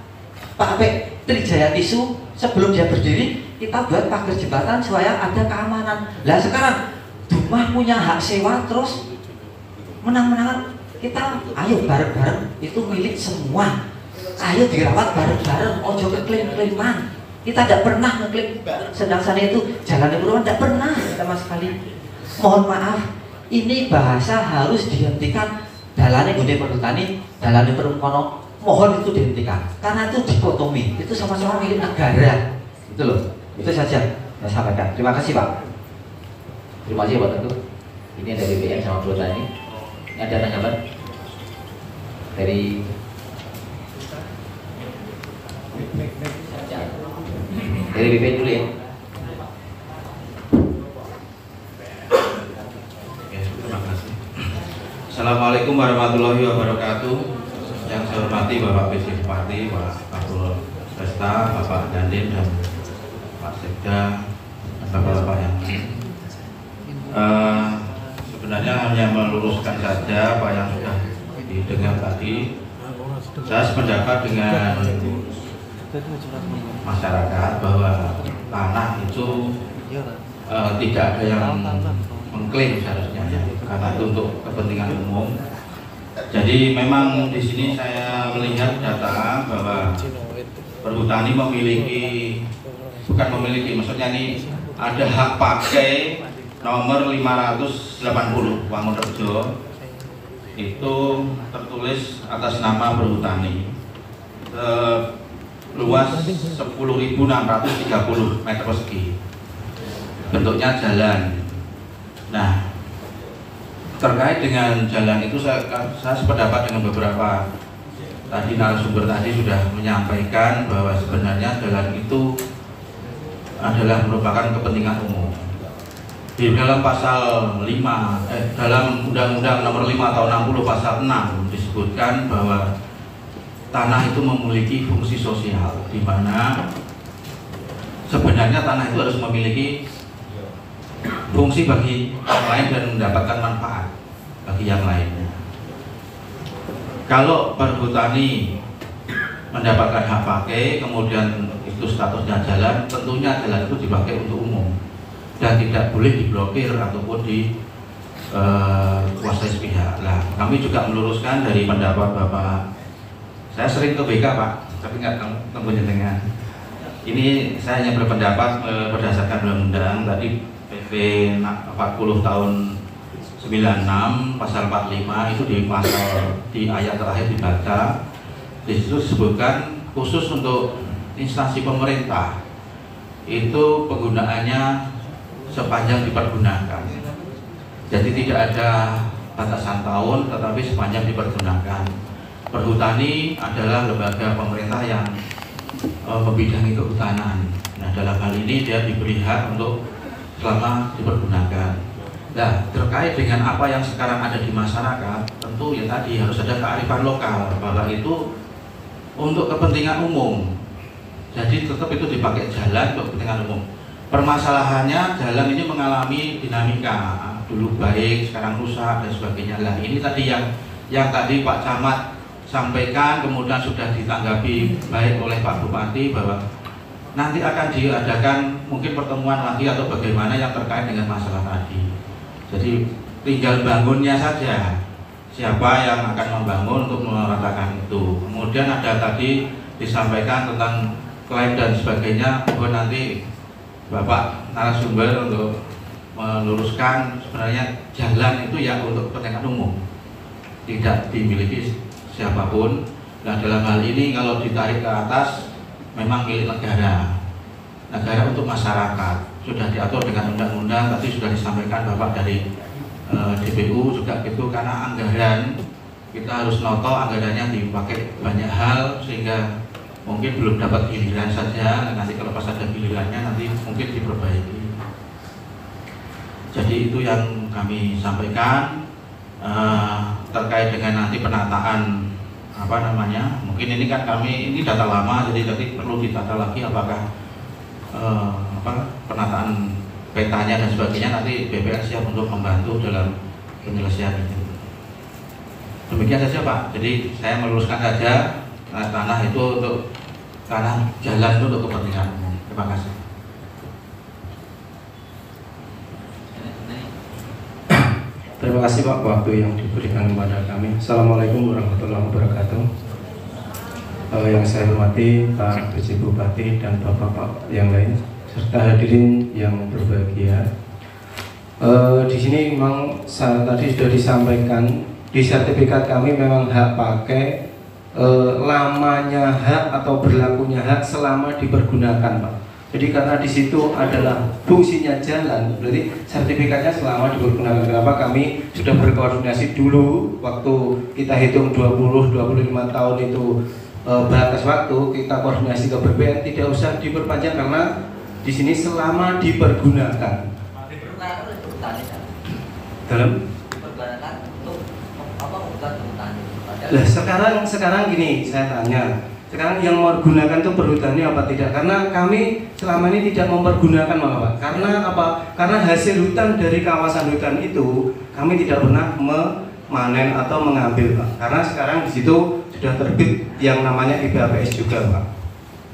B: Pak Apek Trijaya Tisu. Sebelum dia berdiri, kita buat pagar jembatan supaya ada keamanan. Lah sekarang rumah punya hak sewa terus menang-menangan. Kita ayo bareng-bareng, itu milik semua. Ayo dirawat bareng-bareng, ojo keklaim-klaiman. Kita tidak pernah ngeklaim Sendang Sani itu jalan perumahan, tidak pernah sama sekali. Mohon maaf, ini bahasa harus dihentikan. Dalane gune perhutani, dalane perum-kono, mohon itu dihentikan. Karena itu dikotomi, itu sama-sama milik negara. Itu loh, itu saja saya sampaikan. Terima kasih Pak.
E: Terima kasih Pak Teguh. Ini ada BBM sama perhutani. Ada tanggapan? Dari BP dulu ya.
F: Terima kasih. Assalamualaikum warahmatullahi wabarakatuh. Yang saya hormati Bapak PC Bupati, Pak Kapol Resta, Bapak Dandim dan Pak Sekda, Bapak-bapak yang sebenarnya hanya meluruskan saja apa yang sudah didengar tadi. Saya sependapat dengan masyarakat bahwa tanah itu tidak ada yang mengklaim seharusnya ya, karena itu untuk kepentingan umum. Jadi memang di sini saya melihat data bahwa perhutani maksudnya ini ada hak pakai nomor 580 Wangunrejo, itu tertulis atas nama perhutani, luas 10.630 meter persegi, bentuknya jalan. Nah, terkait dengan jalan itu saya sependapat dengan beberapa tadi narasumber tadi sudah menyampaikan bahwa sebenarnya jalan itu adalah merupakan kepentingan umum. Di dalam pasal 5 dalam Undang-Undang Nomor 5 Tahun 60 Pasal 6 disebutkan bahwa tanah itu memiliki fungsi sosial, di mana sebenarnya tanah itu harus memiliki fungsi bagi yang lain dan mendapatkan manfaat bagi yang lainnya. Kalau perhutani mendapatkan hak pakai, kemudian itu statusnya jalan, tentunya jalan itu dipakai untuk umum dan tidak boleh diblokir ataupun dikuasai sepihak. Nah, kami juga meluruskan dari pendapat Bapak. Saya sering ke BK Pak, tapi nggak tunggu jenengan. Ini saya hanya berpendapat berdasarkan undang-undang tadi PP 40 tahun 96 pasal 45 itu di ayat terakhir dibaca. Di situ disebutkan khusus untuk instansi pemerintah itu penggunaannya sepanjang dipergunakan. Jadi tidak ada batasan tahun, tetapi sepanjang dipergunakan. Perhutani adalah lembaga pemerintah yang membidangi kehutanan. Nah, dalam hal ini dia diberi hak untuk selama dipergunakan. Nah, terkait dengan apa yang sekarang ada di masyarakat, tentu ya tadi harus ada kearifan lokal bahwa itu untuk kepentingan umum. Jadi tetap itu dipakai jalan untuk kepentingan umum. Permasalahannya jalan ini mengalami dinamika, dulu baik, sekarang rusak dan sebagainya. Nah, ini tadi yang tadi Pak Camat sampaikan, kemudian sudah ditanggapi baik oleh Pak Bupati bahwa nanti akan diadakan mungkin pertemuan lagi atau bagaimana yang terkait dengan masalah tadi. Jadi tinggal bangunnya saja, siapa yang akan membangun untuk meratakan itu. Kemudian ada tadi disampaikan tentang klaim dan sebagainya, bahwa nanti Bapak narasumber untuk meluruskan sebenarnya jalan itu ya untuk kepentingan umum, tidak dimiliki siapapun. Nah, dalam hal ini kalau ditarik ke atas memang milik negara untuk masyarakat, sudah diatur dengan undang-undang. Tadi sudah disampaikan Bapak dari DPU juga gitu, karena anggaran kita harus noto anggarannya dipakai banyak hal sehingga mungkin belum dapat giliran saja, nanti kalau pas ada gilirannya nanti mungkin diperbaiki. Jadi itu yang kami sampaikan terkait dengan nanti penataan mungkin ini kan ini data lama, jadi nanti perlu ditata lagi apakah penataan petanya dan sebagainya. Nanti BPN siap untuk membantu dalam penyelesaian itu. Demikian saja Pak, jadi saya meluruskan saja tanah itu untuk tanah jalan itu untuk kepentingan umum. Terima kasih.
G: Terima kasih Pak waktu yang diberikan kepada kami. Assalamualaikum warahmatullahi wabarakatuh. Yang saya hormati Pak PJ Bupati dan Bapak-bapak yang lain serta hadirin yang berbahagia. Di sini memang tadi sudah disampaikan di sertifikat kami memang hak pakai, lamanya hak atau berlakunya hak selama dipergunakan Pak. Jadi karena di situ adalah fungsinya jalan, berarti sertifikatnya selama dipergunakan. Kenapa kami sudah berkoordinasi dulu waktu kita hitung 20-25 tahun itu batas waktu, kita koordinasi ke BPN tidak usah diperpanjang karena di sini selama dipergunakan.
B: Dipergunakan oleh petani kan?
G: Dalam?
B: Dipergunakan untuk apa kebutuhan petani?
G: Lah sekarang gini, saya tanya. Sekarang yang mempergunakan itu perhutani apa tidak? Karena kami selama ini tidak mempergunakan malah Pak. Karena apa? Karena hasil hutan dari kawasan hutan itu kami tidak pernah memanen atau mengambil Pak. Karena sekarang di situ sudah terbit yang namanya IBAPS juga Pak.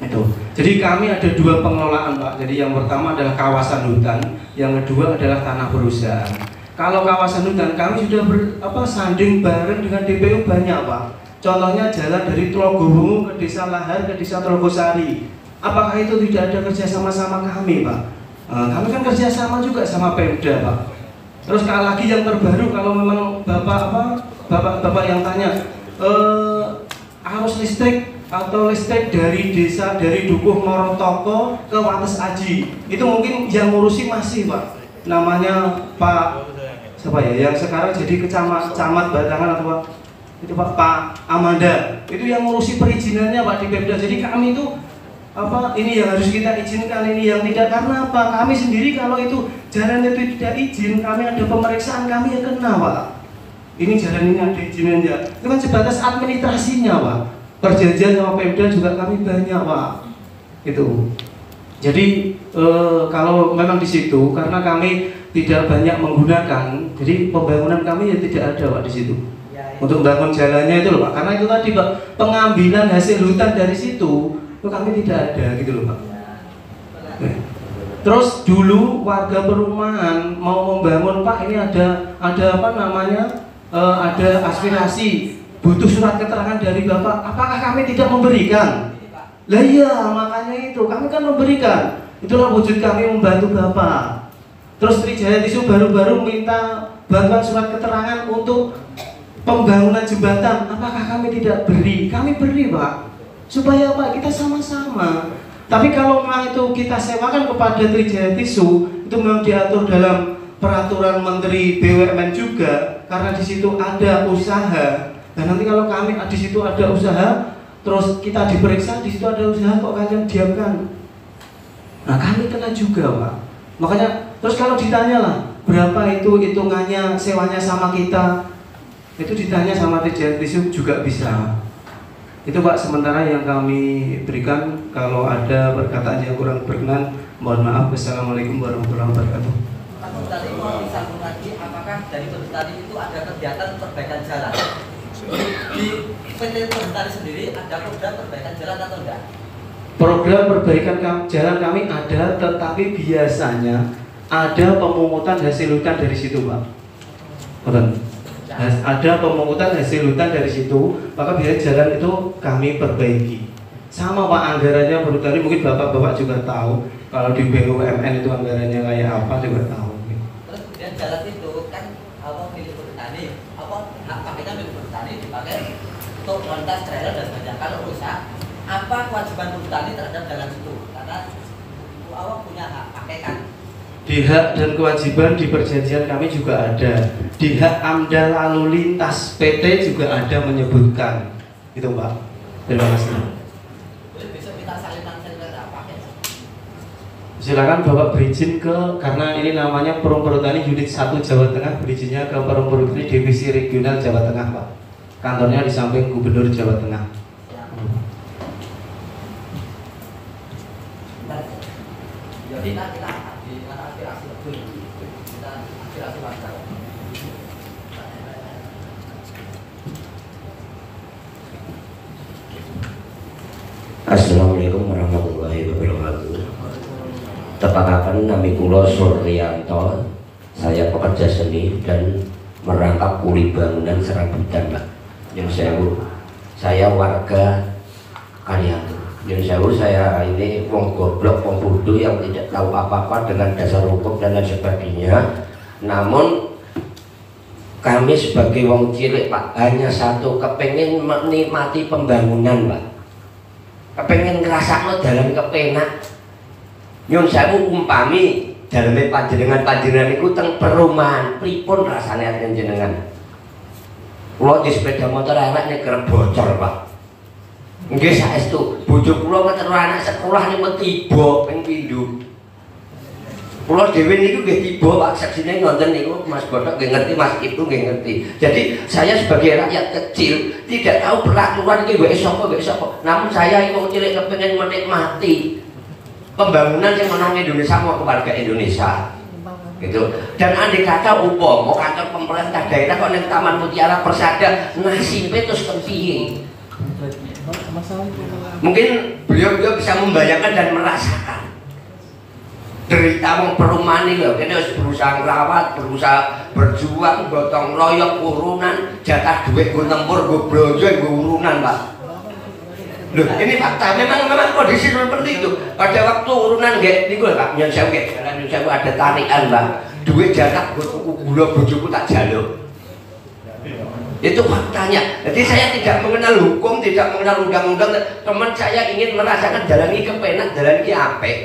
G: Itu. Jadi kami ada dua pengelolaan Pak. Jadi yang pertama adalah kawasan hutan, yang kedua adalah tanah perusahaan. Kalau kawasan hutan kami sudah sanding bareng dengan DPU banyak Pak. Contohnya jalan dari Tulogowungu ke Desa Lahar ke Desa Telogosari. Apakah itu tidak ada kerja sama kami Pak? Kami kan kerja sama juga sama Pemda Pak. Terus lagi yang terbaru kalau memang bapak yang tanya arus listrik atau listrik dari desa dari Dukuh Morotoko ke Wates Aji itu mungkin yang ngurusi masih Pak. Namanya Pak siapa ya yang sekarang jadi camat Batangan atau Pak? Itu Pak Amanda itu yang ngurusi perizinannya Pak di Pemda. Jadi kami itu ini yang harus kita izinkan, ini yang tidak. Karena apa? Kami sendiri kalau itu jalan itu tidak izin, kami ada pemeriksaan, kami yang kena Pak. Ini jalan ini ada izinnya, itu kan sebatas administrasinya Pak. Perjanjian sama Pemda juga kami banyak Pak. Itu. Jadi kalau memang di situ karena kami tidak banyak menggunakan, jadi pembangunan kami ya tidak ada Pak di situ. Untuk bangun jalannya itu loh Pak, karena itu tadi Pak, pengambilan hasil hutan dari situ itu kami tidak ada gitu loh Pak. Terus dulu warga perumahan mau membangun Pak, ini ada apa namanya ada aspirasi butuh surat keterangan dari Bapak, apakah kami tidak memberikan? Lah iya makanya itu kami kan memberikan, itulah wujud kami membantu Bapak. Terus Trijaya Tisu baru-baru minta bantuan surat keterangan untuk pembangunan jembatan, apakah kami tidak beri? Kami beri Pak, supaya apa? Kita sama-sama. Tapi kalau memang itu kita sewakan kepada Trijaya Tisu, itu memang diatur dalam peraturan Menteri BUMN juga, karena di situ ada usaha. Dan nanti kalau kami di situ ada usaha, terus kita diperiksa di situ ada usaha, kok kalian diamkan? Nah kami kena juga Pak. Makanya terus kalau ditanya lah berapa itu hitungannya sewanya sama kita, itu ditanya sama Trijaya Tisu juga bisa. Itu Pak sementara yang kami berikan. Kalau ada perkataan yang kurang berkenan, mohon maaf. Wassalamualaikum warahmatullahi wabarakatuh.
B: Pak Tadi mau disambung lagi, apakah dari Perhutani itu ada kegiatan perbaikan jalan? Di PT Perhutani sendiri ada program perbaikan jalan atau enggak?
G: Program perbaikan jalan kami ada, tetapi biasanya ada pemungutan hasil hutan dari situ Pak. Betul. Ada pemungutan hasil hutan dari situ, maka biasanya jalan itu kami perbaiki. Sama Pak anggarannya Perhutani, mungkin bapak-bapak juga tahu. Kalau di BUMN itu anggarannya kayak apa juga tahu.
B: Terus kemudian jalan itu kan milik Perhutani, hak pakainya milik Perhutani dipakai untuk montas trailer dan sebagainya. Kalau rusak, apa kewajiban Perhutani terhadap jalan itu? Karena punya hak pakai kan.
G: Di hak dan kewajiban di perjanjian kami juga ada. Di hak AMDAL lalu lintas PT juga ada menyebutkan. Itu Pak. Terima kasih.
B: Bisa minta salinan apa ya?
G: Silakan Bapak berizin karena ini namanya Perum Perhutani Unit 1 Jawa Tengah, berizinnya ke Perum Perhutani Divisi Regional Jawa Tengah Pak. Kantornya di samping Gubernur Jawa Tengah.
B: Jadi kita aspirasi betul, kita aspirasi warga.
C: Assalamualaikum warahmatullahi wabarakatuh. Tepataken nami kula Suryanto, saya pekerja seni dan merangkap kuli bangunan serabutan Pak. Saya warga Kaliantu. Saya ini wong goblok, wong bodoh yang tidak tahu apa-apa dengan dasar hukum dan lain sebagainya. Namun kami sebagai wong cilik Pak, hanya satu, kepengen menikmati pembangunan Pak. Kepengen ngerasakno dalan kepenak. Nyun sewu umpami daleme panjenengan iku teng perumahan pripun rasane aten jenengan? Kula di sepeda motor elek nek kerep bocor, Pak. Nggih saestu, bojo kula ngeter anak sekolah niku tiba ping pindho. Kula dhewe niku nggih tiba Pak, saksine ngoten niku Mas Botok nggih ngerti, Mas Ibnu nggih ngerti. Jadi saya sebagai rakyat kecil tidak tahu peraturan iki wek sapa. Namun saya iku cilik kepengin menikmati pembangunan yang menang Indonesia mau keluarga Indonesia gitu. Dan andai kata umpama kantor pemerintah daerah kok ning Taman Mutiara Persada nasibe terus kepiye? Mungkin beliau bisa membayangkan dan merasakan derita wong perumahan iki lho, kene wis berusaha ngrawat, berusaha berjuang, gotong royong urunan, jatah duit nggo tempur, nggo blonjo, nggo urunan, Pak. Loh, ini fakta, memang kondisi seperti itu. Pada waktu urunan nggih niku lho Pak, nyun sewu nggih, nyun sewu ada tarikan, Pak. Duit jatah nggo tuku gula bojoku tak jaluk. Itu faktanya. Jadi saya tidak mengenal hukum, tidak mengenal undang-undang. Teman saya ingin merasakan jalan ini kepenak, jalan ini apik.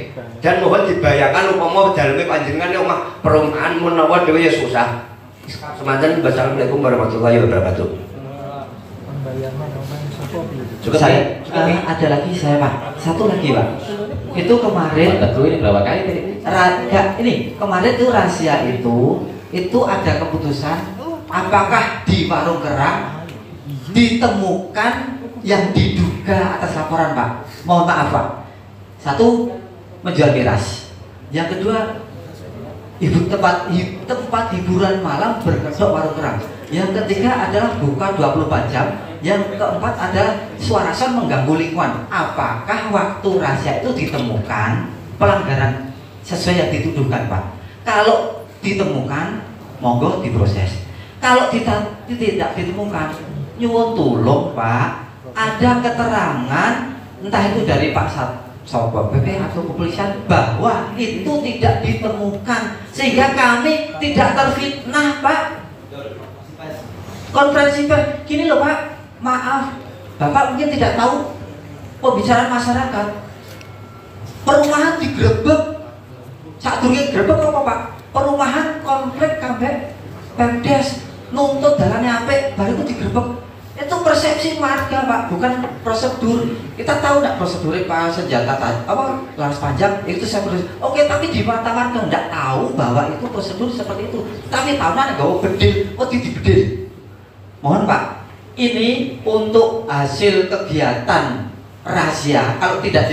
C: Dan mohon dibayangkan umpama jalannya panjenengan omah perumahan menawa dhewe ya susah. Semanten, wassalamualaikum warahmatullahi wabarakatuh.
B: Cukup saya ada lagi saya Pak, satu lagi Pak. Itu kemarin
E: ini berapa kali tadi?
B: Ini kemarin itu rahasia itu ada keputusan apakah di warung kerang ditemukan yang diduga atas laporan Pak. Mohon maaf Pak. Satu, menjual miras. Yang kedua, tempat hiburan malam berkedok warung kerang. Yang ketiga adalah buka 24 jam. Yang keempat adalah suara son mengganggu lingkungan. Apakah waktu rahasia itu ditemukan pelanggaran sesuai yang dituduhkan Pak? Kalau ditemukan, monggo diproses. Kalau tidak ditemukan, nyuwun tulung Pak, ada keterangan entah itu dari Pak Satpol PP atau kepolisian bahwa itu tidak ditemukan sehingga kami tidak terfitnah Pak. Konferensi pers gini loh Pak, maaf Bapak mungkin tidak tahu pembicaraan masyarakat. Perumahan digerebek, saat durungnya gerebek apa Pak? Perumahan komplek kabeh Pemdes nuntut dalannya apik, baru itu digerebek. Itu persepsi warga Pak, bukan prosedur. Kita tahu nggak prosedurnya Pak senjata apa laras panjang itu saya proses. Oke, tapi di mata warga nggak tahu bahwa itu prosedur seperti itu. Tapi tahu nggak gawe bedil, oh bedil. Mohon Pak, ini untuk hasil kegiatan rahasia. Kalau tidak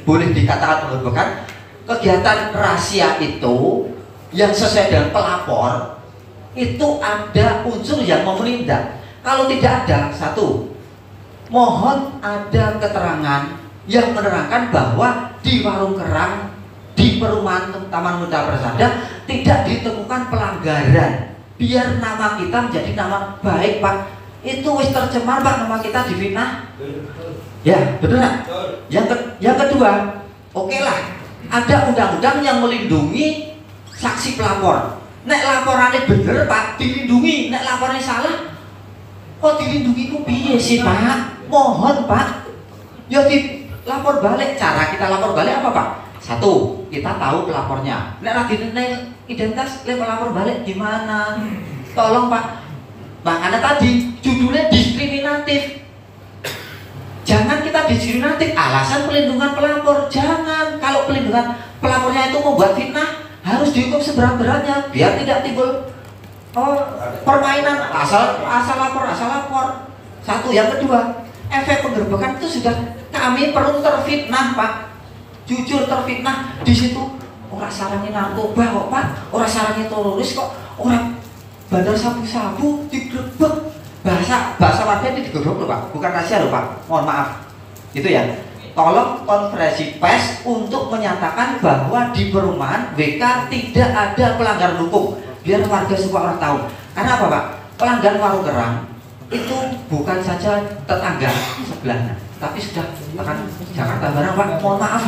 B: boleh dikatakan menggerebekkan, kegiatan rahasia itu yang sesuai dengan pelapor itu ada unsur yang memerintah. Kalau tidak ada, satu, mohon ada keterangan yang menerangkan bahwa di warung kerang di perumahan Taman Mutiara Persada tidak ditemukan pelanggaran. Biar nama kita menjadi nama baik Pak. Itu wis tercemar Pak, nama kita difitnah. Ya, benar. Yang kedua, oke lah, ada undang-undang yang melindungi saksi pelapor. Nek laporannya bener Pak, dilindungi. Nek laporannya salah, kok dilindungi ku piye sih Pak? Mohon Pak, ya dilapor balik. Cara kita lapor balik apa Pak? Satu, kita tahu pelapornya. Nek lagi identitas, lapor balik gimana? Tolong Pak. Makanya tadi judulnya diskriminatif. Jangan kita diskriminatif alasan pelindungan pelapor. Jangan. Kalau pelindungan pelapornya itu membuat fitnah, harus dihukum seberat-beratnya biar tidak timbul permainan asal lapor. Satu. Yang kedua, efek penggerbekan itu sudah kami perlu terfitnah Pak, jujur terfitnah di situ. Orang sarangnya narkoba kok Pak, orang sarangnya teroris kok, orang bandar sabu-sabu digerebek. Bahasa warga ini digerebek loh Pak, bukan rahasia loh Pak. Mohon maaf. Itu ya. Tolong konferensi pers untuk menyatakan bahwa di perumahan WK tidak ada pelanggaran hukum. Biar warga semua orang tahu. Karena apa Pak? Pelanggaran warung kerang itu bukan saja tetangga sebelahnya, tapi sudah bahkan Jakarta Barat Pak. Mohon maaf,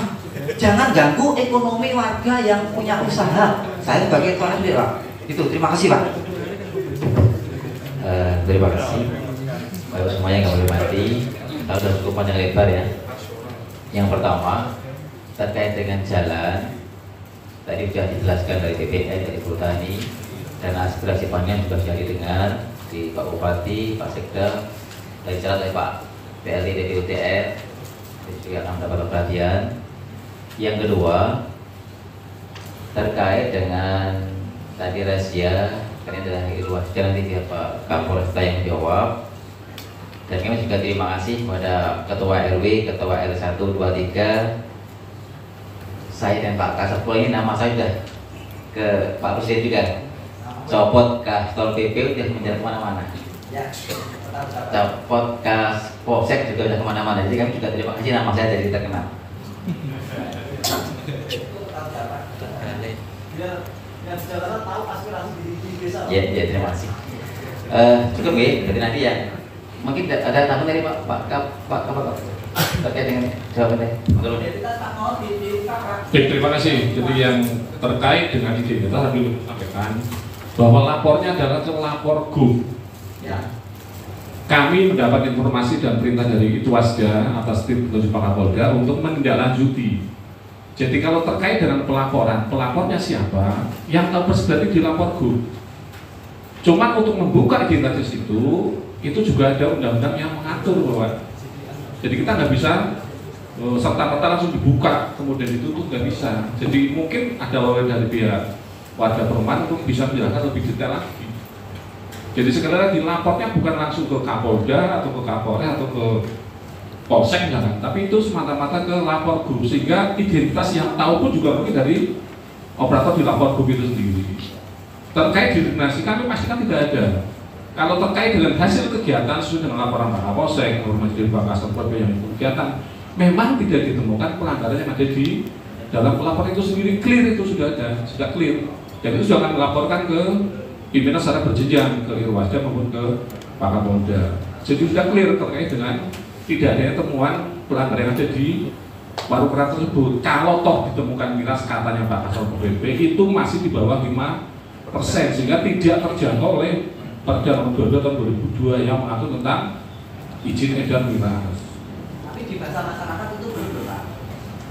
B: jangan ganggu ekonomi warga yang punya usaha. Saya sebagai tuan sendiri Pak. Itu terima kasih Pak.
E: Terima kasih. Bapak semuanya nggak boleh mati. Kalau sudah cukup panjang lebar ya. Yang pertama terkait dengan jalan tadi sudah dijelaskan dari BPN, dari Perhutani, dan aspirasi panjang juga sudah didengar di Pak Bupati, Pak Sekda, dari cara oleh Pak PLT dari UTR, juga akan mendapat perhatian. Yang kedua, terkait dengan tadi rahasia, karena adalah ruas jalan nanti Pak Kapolresta yang menjawab. Dan kami juga terima kasih kepada Ketua RW, Ketua R1, 2, 3, saya dan Pak Kasatpol. Ini nama saya sudah ke Pak Presiden juga. Copot Kastol PP sudah menjalan kemana-mana. Copot Kas Polsek juga sudah kemana-mana. Jadi kami juga terima kasih, nama saya jadi terkenal. Ya, terima kasih. Cukup ya, jadi nanti ya. Mungkin ada tambahan dari Pak terkait dengan jawabannya.
H: Terima kasih. Jadi yang terkait dengan identitas tadi sampaikan bahwa lapornya adalah lapor GUM.
E: Ya.
H: Kami mendapat informasi dan perintah dari Itwasda atas tim petunjuk Pak Kapolda untuk menindaklanjuti. Jadi kalau terkait dengan pelaporan, pelapornya siapa? Yang tahu persis berarti dilapor GUM. Cuma untuk membuka identitas itu juga ada undang-undang yang mengatur bahwa jadi kita nggak bisa serta-merta langsung dibuka kemudian itu tuh nggak bisa. Jadi mungkin ada orang dari pihak warga perumahan untuk bisa menjelaskan lebih detail lagi. Jadi sekali lagi lapornya bukan langsung ke Kapolda atau ke Kapolres atau ke Polsek jangan, tapi itu semata-mata ke lapor GUM, sehingga identitas yang tahu pun juga mungkin dari operator di lapor GUM itu sendiri. Terkait diskriminasi kami pastikan tidak ada. Kalau terkait dengan hasil kegiatan sesuai dengan laporan Pak Kapolsek, Majelis Pak Kasatpol yang kegiatan, memang tidak ditemukan pelanggaran yang ada di dalam pelaporan itu sendiri. Clear itu sudah ada, sudah clear. Dan itu sudah akan melaporkan ke pimpinan secara berjenjang, ke Irwasda maupun ke Pak Kapolda. Jadi sudah clear terkait dengan tidak adanya temuan pelanggaran yang ada di warung keras tersebut. Kalau toh ditemukan miras katanya Pak Kasatpol PP itu masih di bawah 5%, sehingga tidak terjangkau oleh Perda Nomor 22 tahun 2002 yang mengatur tentang izin edar miras.
B: Tapi di bahasa masyarakat itu belum, Pak.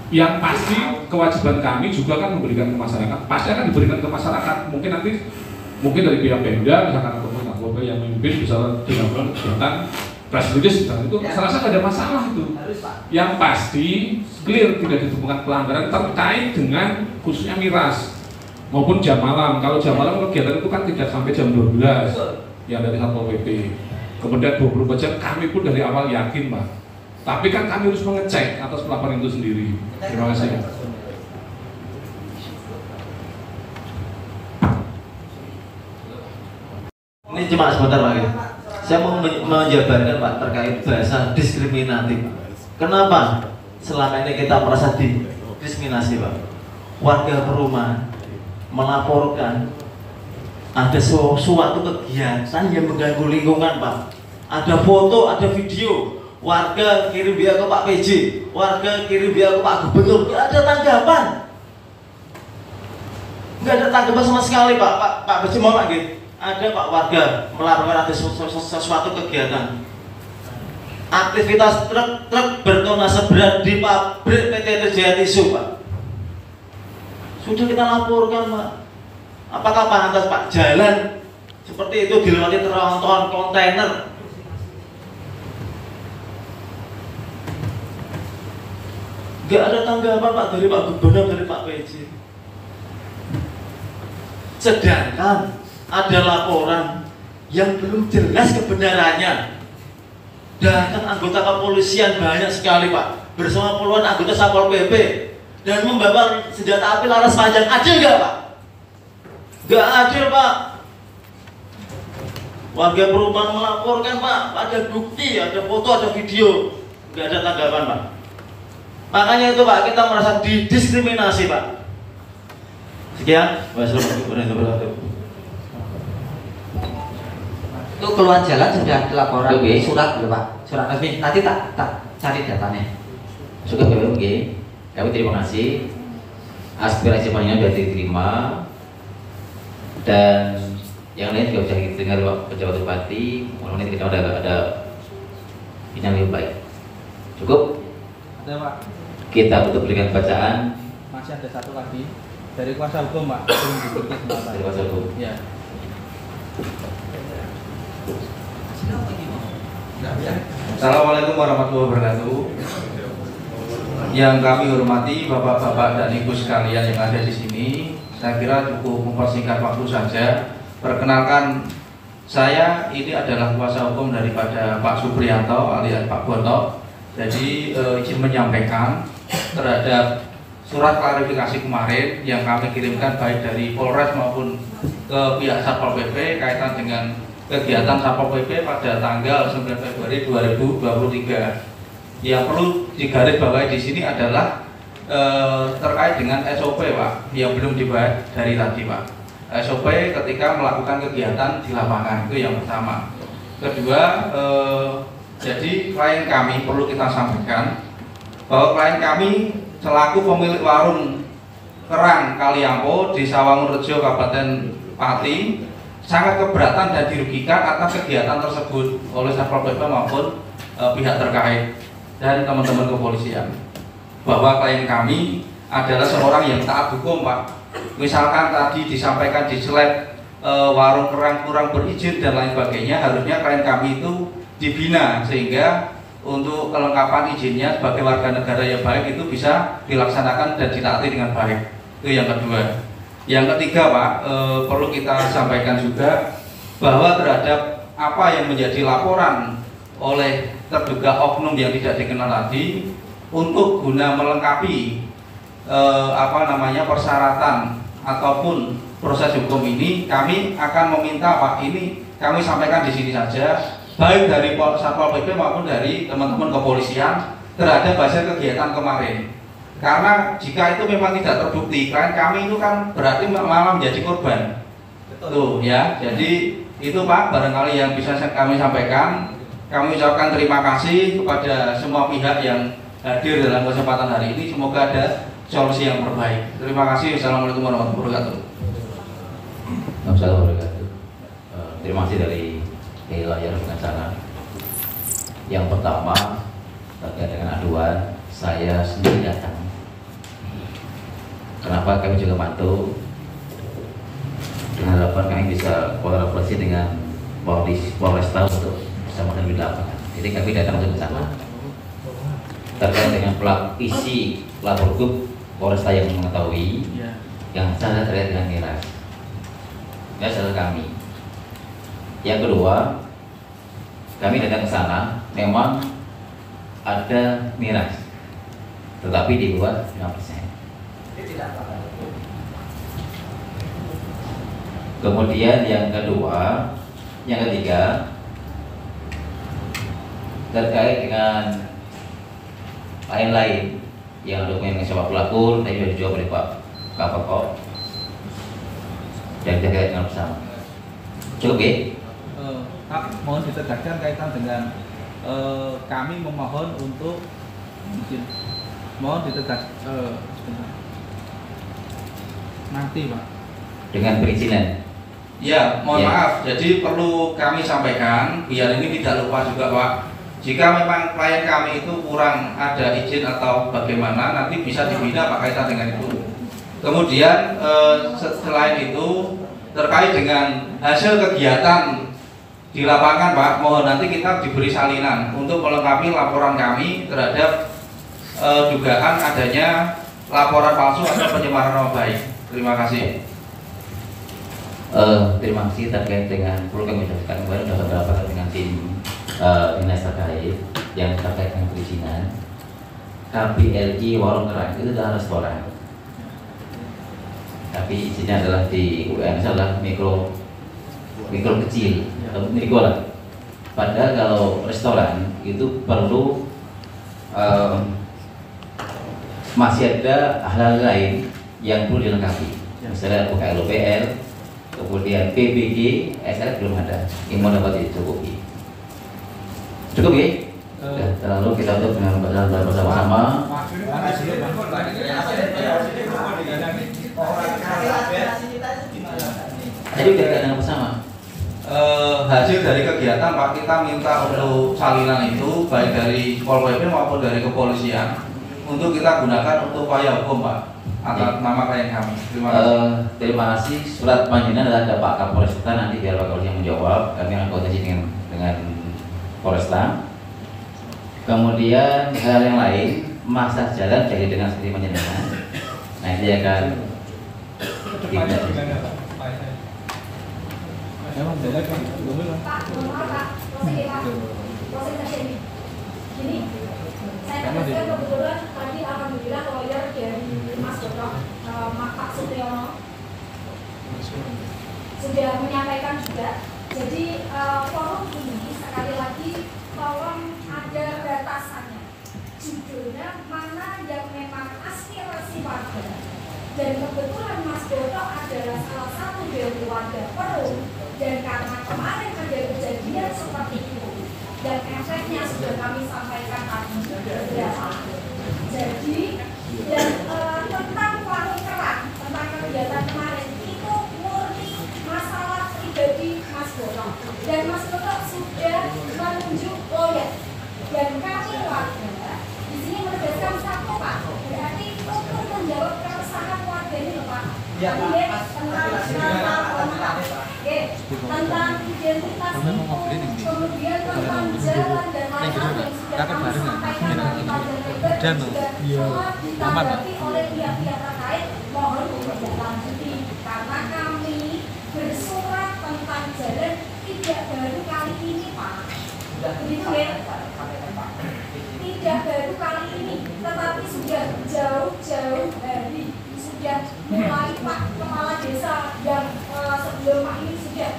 H: Yang pasti kewajiban kami juga kan memberikan ke masyarakat. Pasti akan diberikan ke masyarakat. Mungkin dari pihak Pemda, misalkan atau yang memimpin bisa dilakukan kegiatan press release misalkan itu, saya rasa tidak ada masalah itu. Yang pasti clear tidak ditemukan pelanggaran terkait dengan khususnya miras maupun jam malam. Kalau jam malam kegiatan itu kan tidak sampai jam 12 yang dari Satpol PP. Kemudian 24 jam kami pun dari awal yakin, Pak. Tapi kan kami harus mengecek atas pelaporan itu sendiri. Terima kasih.
A: Ini cuma sebentar Pak. Saya mau menjabarkan Pak terkait bahasa diskriminatif. Kenapa selama ini kita merasa diskriminasi Pak? Warga perumahan melaporkan ada suatu kegiatan yang mengganggu lingkungan Pak. Ada foto, ada video, warga kirim via ke Pak PJ, warga kirim via ke Pak Gubernur, nggak ada tanggapan, nggak ada tanggapan sama sekali Pak PJ mau Pak gitu. Ada Pak warga melaporkan ada sesuatu kegiatan, aktivitas truk bertona seberat di pabrik PT Trijaya Tisu Pak. Sudah kita laporkan Pak. Apakah pantas Pak jalan seperti itu dilewati tronton kontainer? Gak ada tanggapan Pak dari Pak Gubernur, dari Pak PJ. Sedangkan ada laporan yang belum jelas kebenarannya. Datang anggota kepolisian banyak sekali Pak, bersama puluhan anggota Satpol PP dan membawa senjata api laras panjang. Adil nggak Pak? Nggak adil Pak. Warga perumahan melaporkan Pak, ada bukti, ada foto, ada video, nggak ada tanggapan Pak. Makanya itu Pak, kita merasa didiskriminasi Pak. Sekian. Wassalamualaikum warahmatullahi wabarakatuh.
B: Itu keluar jalan sudah laporan surat dulu Pak, surat resmi. Nanti tak cari datanya.
E: Sudah oke. Kami terima kasih. Aspirasi panjang sudah diterima dan yang lain juga bisa kita dengar Pak Pejabat Bupati. Mudah-mudahan kita ada yang lebih baik. Cukup?
I: Ada Pak.
E: Kita butuh berikan bacaan.
I: Masih ada satu lagi. Dari kuasa hukum Pak, belum diberi kesempatan.
E: Dari kuasa hukum.
I: Ya.
F: Assalamualaikum warahmatullahi wabarakatuh. Yang kami hormati Bapak-bapak dan Ibu sekalian yang ada di sini, saya kira cukup mempersingkat waktu saja. Perkenalkan, saya ini adalah kuasa hukum daripada Pak Supriyanto alias Pak Boto. Jadi izin menyampaikan terhadap surat klarifikasi kemarin yang kami kirimkan baik dari Polres maupun ke pihak Satpol PP kaitan dengan kegiatan Satpol PP pada tanggal 9 Februari 2023. Yang perlu digarisbawahi di sini adalah terkait dengan SOP Pak, yang belum dibahas dari tadi Pak. SOP ketika melakukan kegiatan di lapangan, itu yang pertama. Kedua, jadi klien kami perlu kita sampaikan bahwa klien kami selaku pemilik warung kerang Kaliampo di Sawangunrejo Kabupaten Pati sangat keberatan dan dirugikan atas kegiatan tersebut oleh Satpol PP maupun pihak terkait dan teman-teman kepolisian, bahwa klien kami adalah seorang yang taat hukum Pak. Misalkan tadi disampaikan di slide warung kerang kurang berizin dan lain sebagainya, harusnya klien kami itu dibina sehingga untuk kelengkapan izinnya sebagai warga negara yang baik itu bisa dilaksanakan dan ditaati dengan baik. Itu yang kedua. Yang ketiga Pak, perlu kita sampaikan juga bahwa terhadap apa yang menjadi laporan oleh terduga oknum yang tidak dikenal tadi, untuk guna melengkapi persyaratan ataupun proses hukum ini, kami akan meminta Pak, ini kami sampaikan di sini saja, baik dari Satpol PP maupun dari teman-teman kepolisian terhadap hasil kegiatan kemarin. Karena jika itu memang tidak terbukti, klien kami itu kan berarti malah menjadi korban. Tuh ya, jadi itu Pak barangkali yang bisa kami sampaikan. Kami ucapkan terima kasih kepada semua pihak yang hadir dalam kesempatan hari ini. Semoga ada solusi yang terbaik. Terima kasih. Assalamualaikum warahmatullahi wabarakatuh.
E: Assalamualaikum warahmatullahi wabarakatuh. Terima kasih dari layar pengacara. Yang pertama terkait dengan aduan, saya sendiri datang. Kenapa kami juga bantu? Dengan harapan kami bisa kolaborasi dengan Polresta untuk bersama dengan di lapangan. Jadi kami datang untuk ke sana. Terkait dengan isi lapor grup Polresta yang mengetahui, yang sana terkait dengan miras. Ya, saudara kami. Yang kedua, kami datang ke sana, memang ada miras, tetapi di bawah 5%. Kemudian yang ketiga terkait dengan lain-lain yang dokumen sewa pelapor tadi sudah dijawab oleh Pak Kapolkop dan terkait dengan bersama. Cukup ya?
I: Mohon ditegaskan kaitan dengan kami memohon untuk izin. Mohon ditegaskan nanti Pak.
E: Dengan perizinan.
F: Ya, mohon maaf. Jadi perlu kami sampaikan biar ini tidak lupa juga Pak. Jika memang klien kami itu kurang ada izin atau bagaimana, nanti bisa dibina Pak kaitan dengan itu. Kemudian selain itu terkait dengan hasil kegiatan di lapangan Pak, mohon nanti kita diberi salinan untuk melengkapi laporan kami terhadap dugaan adanya laporan palsu atau pencemaran nama baik. Terima kasih.
E: Terima kasih terkait dengan perlu kami jelaskan kemarin sudah beberapa dengan tim dinas terkait yang terkait dengan perizinan. KPLI Warung Kerang itu adalah restoran, tapi izinnya adalah di UMS adalah mikro kecil atau mikro lah. Padahal kalau restoran itu perlu masih ada hal lain yang perlu dilengkapi, misalnya UKLOPL, kemudian PBG, SR belum ada, yang mau dapat dicukupi. Cukup ya? Lalu kita untuk dengan bersama-sama. Jadi kita dengan bersama.
F: Hasil dari kegiatan Pak, kita minta untuk salinan itu baik dari Pol PP maupun dari kepolisian untuk kita gunakan untuk upaya hukum Pak atas nama klien kami. Terima kasih.
E: Terima kasih. Surat panggilan adalah ada Pak Kapolresta, nanti biar Pak Kapolres yang menjawab. Kami akan koordinasi dengan Polresta. Kemudian hal yang lain, masalah jalan jadi dengan seperti penjenengan. Nah ini akan
J: Gini, saya dapatkan kebetulan tadi alhamdulillah lawyer dari Mas Dono, Pak Supriyono sudah menyampaikan juga. Jadi forum ini sekali lagi tolong ada batasannya. Judulnya mana yang memang aspirasi warga. Dan kebetulan Mas Dono adalah salah satu dari warga Perum, dan karena kemarin ada kejadian seperti itu dan efeknya sudah kami sampaikan tadi beberapa. Jadi dan tentang warung kerang, tentang kegiatan kemarin itu murni masalah pribadi Mas Dono, dan Mas Dono sudah menunjuk lawyer, dan kami warga di sini menegaskan satu Pak, berarti untuk menjawab keresahan warga ini loh Pak. Tentang identitas itu, kemudian tentang jalan dan hal-hal yang sudah kami sampaikan tadi pada lebar dan juga telah ditanggapi oleh pihak-pihak terkait, mohon ditindaklanjuti karena kami bersurat tentang jalan tidak baru kali ini Pak. Begitu ya? Tidak baru kali ini, tetapi sudah jauh-jauh hari. Sudah mulai Pak Kepala Desa yang sebelum Pak ini sudah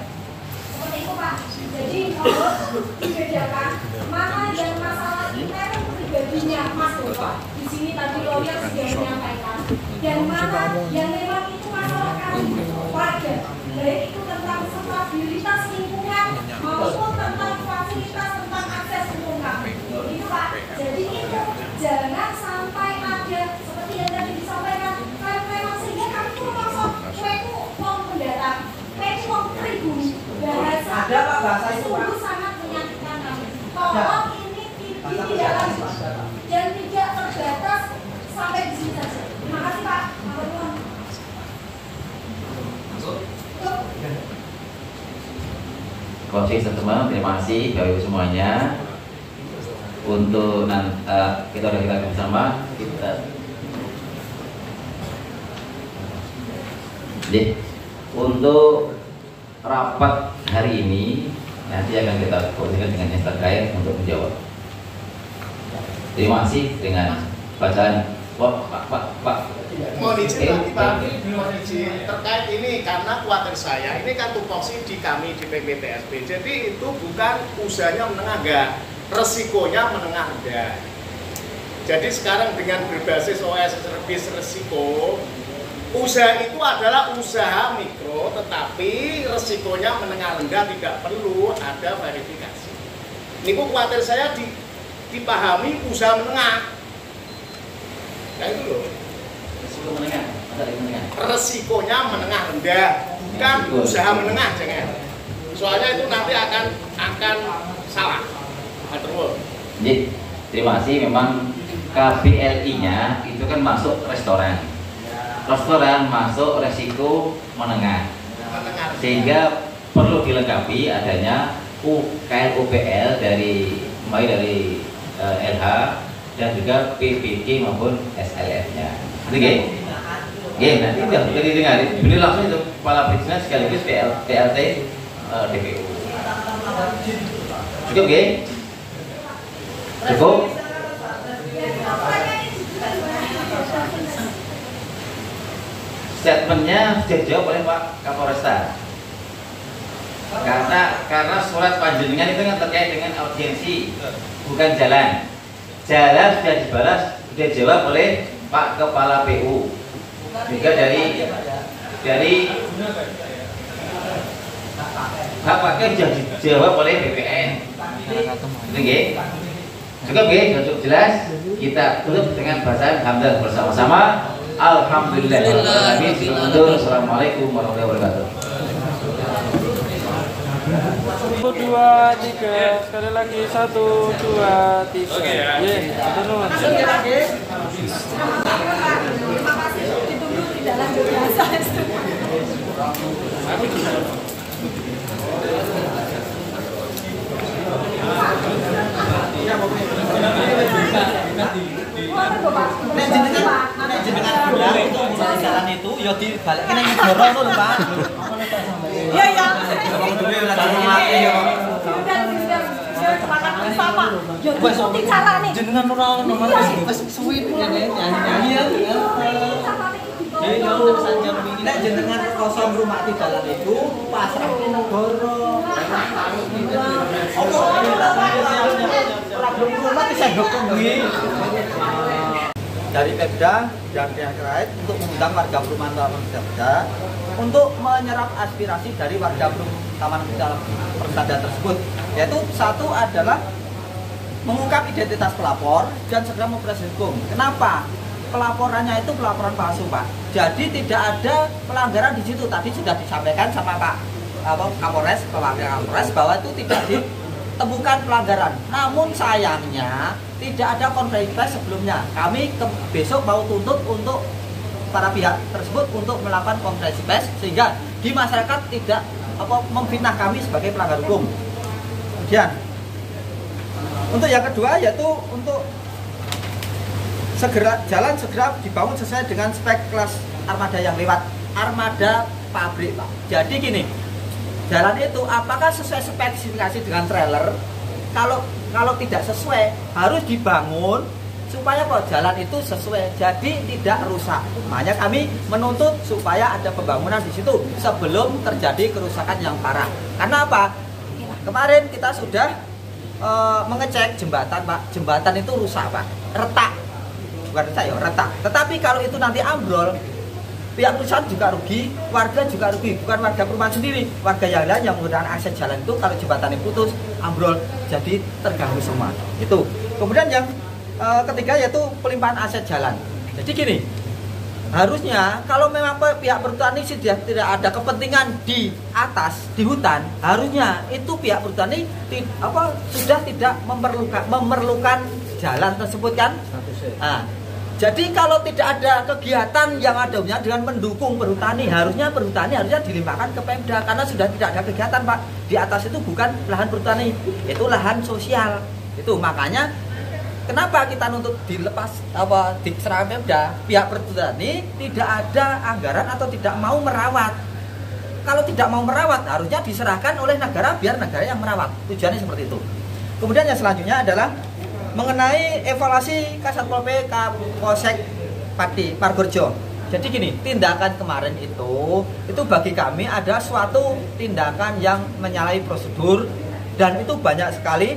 J: seperti itu Pak. Jadi mohon dibedakan mana yang masalah intern pribadinya Mas Dono. Di sini tadi lawyer sudah menyampaikan. Dan mana yang memang itu masalah kami warga. Baik itu tentang stabilitas lingkungan maupun tentang fasilitas tentang akses lingkungan. Itu Pak. Jadi itu jangan sampai ada seperti yang tadi disampaikan. Bahasa sungguh sangat menyakitkan kami. Tolong ini tidak lanjut dan tidak terbatas sampai di sini saja. Terima kasih Pak.
E: Closing statement, terima kasih Bapak Ibu semuanya. Untuk kita bersama untuk rapat hari ini nanti akan kita koordinasikan dengan yang terkait untuk menjawab. Terima kasih dengan bacaan Pak.
K: Mohon izin lagi Pak, mohon izin terkait ini karena khawatir saya ini kan tupoksi di kami di PPTSB, jadi itu bukan usahanya menengah enggak, resikonya menengah enggak. Jadi sekarang dengan berbasis OS service resiko, usaha itu adalah usaha mikro, tetapi resikonya menengah rendah, tidak perlu ada verifikasi. Ini kok khawatir saya dipahami usaha menengah. Nah itu loh.
E: Resiko menengah,
K: resikonya menengah rendah, bukan usaha menengah, jangan. Soalnya itu nanti akan salah.
E: Jadi, terima kasih. Memang KBLI-nya itu kan masuk restoran. Restoran masuk resiko menengah, sehingga perlu dilengkapi adanya KLUPL dari LH dan juga PPG maupun SLF-nya. Oke, nanti udah didengar. Ini langsung itu kepala bisnis sekaligus PLT DPU. Cukup, oke? Cukup. Statementnya sudah dijawab oleh Pak Kapolresta. Karena surat panjenengan itu kan terkait dengan audiensi, bukan jalan. Jalan sudah dibalas, sudah dijawab oleh Pak Kepala PU. Juga dari hak pakai sudah dijawab oleh BPN. Oke, cukup jelas. Kita tutup dengan bacaan hamdalah bersama-sama. Alhamdulillahirrahmanirrahim. Assalamualaikum warahmatullahi wabarakatuh.
L: 1, 2, 3 sekali lagi 1, 2, 3. Ye,
J: Terima kasih, ditunggu tidak lanjut biasa.
B: Nek jenengan untuk mulai jalan itu ya dibalikkan yang negara itu lho Pak.
J: Iya ya.
B: Wes cara nih. Jenengan ora ono wis suwi ngene nyanyi. Nek jenengan kosong rumah di dalan itu pasrah ke negara. Problem rumah bisa dukung dari Pemda dan pihak terkait untuk mengundang warga perumahan Taman Persada untuk menyerap aspirasi dari warga Taman Persada tersebut, yaitu satu adalah mengungkap identitas pelapor dan segera memproses hukum. Kenapa? Pelaporannya itu pelaporan palsu, Pak. Jadi tidak ada pelanggaran di situ. Tadi sudah disampaikan sama Pak Kapolres, bahwa itu tidak ditemukan pelanggaran. Namun sayangnya tidak ada konferensi pers sebelumnya. Kami besok mau tuntut untuk para pihak tersebut untuk melakukan konferensi pers sehingga di masyarakat tidak memfitnah kami sebagai pelanggar hukum. Kemudian untuk yang kedua yaitu untuk jalan segera dibangun sesuai dengan spek kelas armada yang lewat armada pabrik, Pak. Jadi gini, jalan itu apakah sesuai spesifikasi dengan trailer? Kalau tidak sesuai harus dibangun supaya jalan itu sesuai, jadi tidak rusak. Makanya kami menuntut supaya ada pembangunan di situ sebelum terjadi kerusakan yang parah. Karena apa? Kemarin kita sudah mengecek jembatan, Pak. Jembatan itu rusak, Pak. Retak. Bukan rusak ya, retak. Tetapi kalau itu nanti ambrol, pihak perusahaan juga rugi, warga juga rugi. Bukan warga perumahan sendiri, warga yang lain yang menggunakan akses jalan itu kalau jembatannya putus, ambrol, jadi terganggu semua. Itu. Kemudian yang ketiga yaitu pelimpahan aset jalan. Jadi gini, harusnya kalau memang pihak perhutani sudah tidak ada kepentingan di atas, di hutan, harusnya itu pihak perhutani sudah tidak memerlukan jalan tersebut kan. Nah, jadi kalau tidak ada kegiatan yang ada dengan mendukung perhutani, harusnya dilimpahkan ke Pemda karena sudah tidak ada kegiatan, Pak. Di atas itu bukan lahan perhutani, itu lahan sosial. Itu makanya kenapa kita nuntut dilepas diserahkan Pemda, pihak perhutani tidak ada anggaran atau tidak mau merawat. Kalau tidak mau merawat harusnya diserahkan oleh negara biar negara yang merawat. Tujuannya seperti itu. Kemudian yang selanjutnya adalah mengenai evaluasi Kasatpol PP Kapolsek Pati Margorejo. Jadi gini, tindakan kemarin itu bagi kami ada suatu tindakan yang menyalahi prosedur dan itu banyak sekali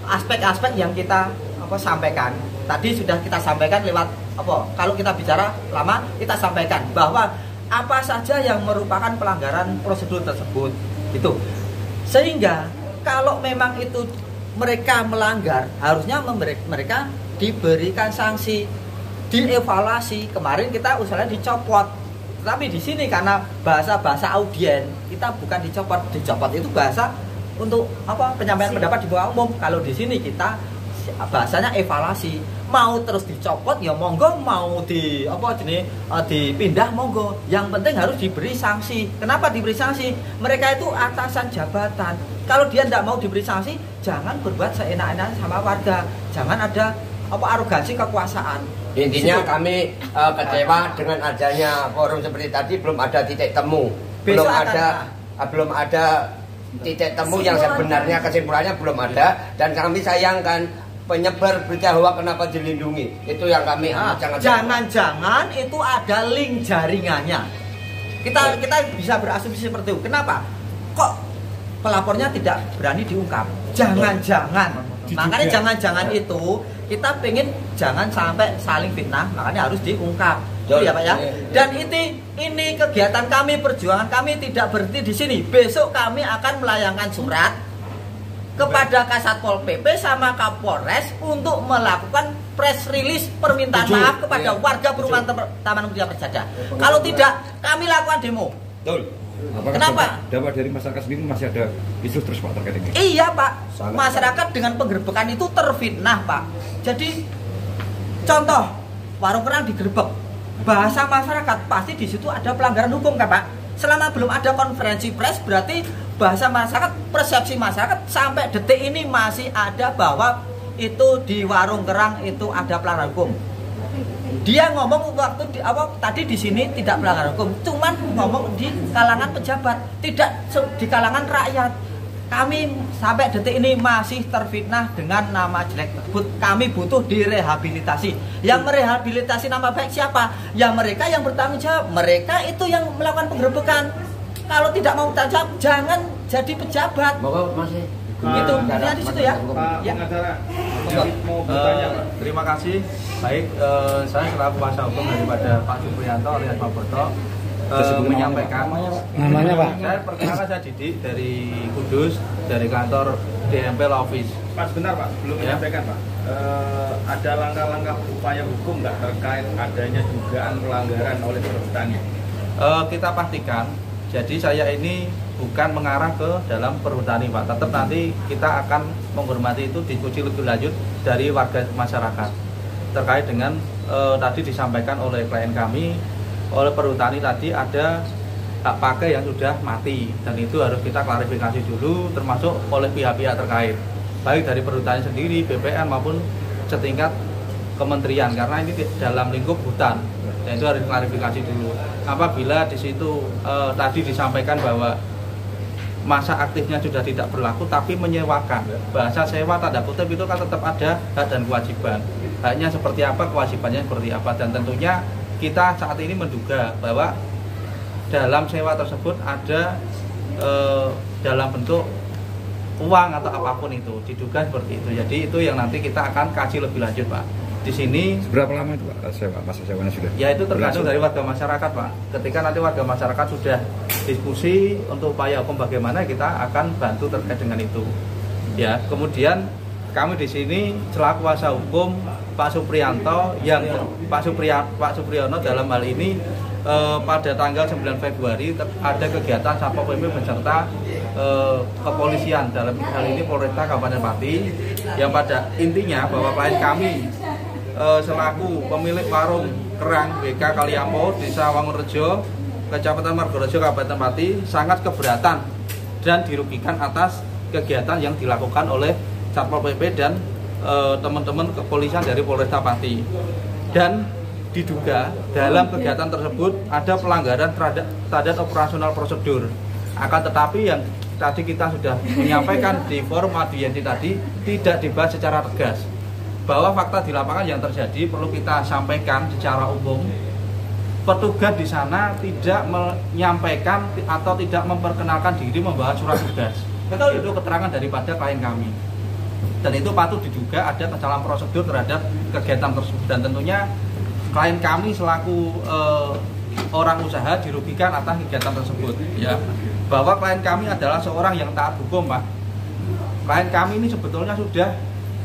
B: aspek-aspek yang kita sampaikan. Tadi sudah kita sampaikan lewat kalau kita bicara lama kita sampaikan bahwa apa saja yang merupakan pelanggaran prosedur tersebut itu. Sehingga kalau memang itu mereka melanggar, harusnya mereka diberikan sanksi, dievaluasi. Kemarin kita usulnya dicopot, tapi di sini karena bahasa audien kita bukan dicopot itu bahasa untuk penyampaian pendapat di bawah umum. Kalau di sini kita bahasanya evaluasi. Mau terus dicopot ya monggo, mau dipindah monggo. Yang penting harus diberi sanksi. Kenapa diberi sanksi? Mereka itu atasan jabatan. Kalau dia tidak mau diberi sanksi, jangan berbuat seenak-enaknya sama warga. Jangan ada arogansi kekuasaan.
C: Intinya kami kecewa dengan adanya forum seperti tadi, belum ada titik temu. Belum ada titik temu yang sebenarnya, kesimpulannya belum ada. Dan kami sayangkan penyebar berita hoax kenapa dilindungi. Itu yang kami
B: jangan-jangan itu ada link jaringannya. Kita bisa berasumsi seperti itu. Kenapa? Kok pelapornya tidak berani diungkap? Jangan-jangan. Makanya jangan-jangan itu kita pengen jangan sampai saling fitnah, makanya harus diungkap. Ya Pak ya. Dan ini kegiatan kami, perjuangan kami tidak berhenti di sini. Besok kami akan melayangkan surat kepada Kasatpol PP sama Kapolres untuk melakukan press release permintaan maaf kepada warga perumahan Taman Persada. Kalau tidak, kami lakukan demo. Kenapa?
M: Dampak dari masyarakat sendiri masih ada isu terus Pak terkait ini?
B: Iya Pak, masyarakat dengan penggerbekan itu terfitnah Pak. Jadi contoh
N: warung kerang digerebek. Bahasa masyarakat pasti di situ ada pelanggaran hukum kan Pak? Selama belum ada konferensi pers berarti bahasa masyarakat, persepsi masyarakat sampai detik ini masih ada bahwa itu di warung kerang itu ada pelanggaran hukum. Dia ngomong waktu tadi di sini tidak pelanggaran hukum, cuman ngomong di kalangan pejabat, tidak di kalangan rakyat. Kami sampai detik ini masih terfitnah dengan nama jelek tersebut. Kami butuh direhabilitasi. Yang merehabilitasi nama baik siapa? Ya mereka yang bertanggung jawab. Mereka itu yang melakukan penggerebekan. Kalau tidak mau bertanggung jawab, jangan jadi pejabat. Itu intinya di situ ya.
I: Pak pengacara, mau bertanya Pak. Terima kasih. Baik, saya selaku kuasa hukum daripada Pak Supriyanto alias Pak Boto menyampaikan
M: namanya Pak.
I: Saya perkenalkan, saya Didik dari Kudus, dari kantor DMP Law Office. Pak sebentar Pak, belum menyampaikan Pak. Ada langkah-langkah upaya hukum nggak terkait adanya dugaan pelanggaran oleh perhutani? Kita pastikan. Jadi saya ini bukan mengarah ke dalam perhutani Pak. Tetap nanti kita akan menghormati itu, diskusi lebih lanjut dari warga masyarakat terkait dengan tadi disampaikan oleh klien kami, oleh perhutani tadi ada hak pakai yang sudah mati dan itu harus kita klarifikasi dulu termasuk oleh pihak-pihak terkait baik dari perhutani sendiri, BPN maupun setingkat kementerian karena ini dalam lingkup hutan dan itu harus klarifikasi dulu. Apabila di situ tadi disampaikan bahwa masa aktifnya sudah tidak berlaku tapi menyewakan, bahasa sewa tanda kutip itu kan tetap ada hak dan kewajiban, haknya seperti apa, kewajibannya seperti apa, dan tentunya kita saat ini menduga bahwa dalam sewa tersebut ada dalam bentuk uang atau apapun itu, diduga seperti itu. Jadi itu yang nanti kita akan kaji lebih lanjut Pak. Di sini
M: berapa lama itu Pak sewa, masa sewanya sudah?
I: Ya itu tergantung dari warga masyarakat Pak. Ketika nanti warga masyarakat sudah diskusi untuk upaya hukum bagaimana, kita akan bantu terkait dengan itu. Ya, kemudian kami di sini selaku kuasa hukum Pak Supriyanto yang Pak Supriyono dalam hal ini pada tanggal 9 Februari ada kegiatan Satpol PP beserta kepolisian dalam hal ini Polresta Kabupaten Pati yang pada intinya bahwa klien kami selaku pemilik warung kerang BK Kaliampo Desa Wangunrejo Kecamatan Margorejo Kabupaten Pati sangat keberatan dan dirugikan atas kegiatan yang dilakukan oleh Satpol PP dan teman-teman kepolisian dari Polresta Pati. Dan diduga dalam kegiatan tersebut ada pelanggaran terhadap operasional prosedur. Akan tetapi yang tadi kita sudah menyampaikan di forum audiensi tadi tidak dibahas secara tegas. Bahwa fakta di lapangan yang terjadi perlu kita sampaikan secara umum. Petugas di sana tidak menyampaikan atau tidak memperkenalkan diri membawa surat tugas. Itu keterangan daripada klien kami. Dan itu patut diduga ada kesalahan prosedur terhadap kegiatan tersebut. Dan tentunya klien kami selaku orang usaha dirugikan atas kegiatan tersebut. Ya, bahwa klien kami adalah seorang yang taat hukum Pak. Klien kami ini sebetulnya sudah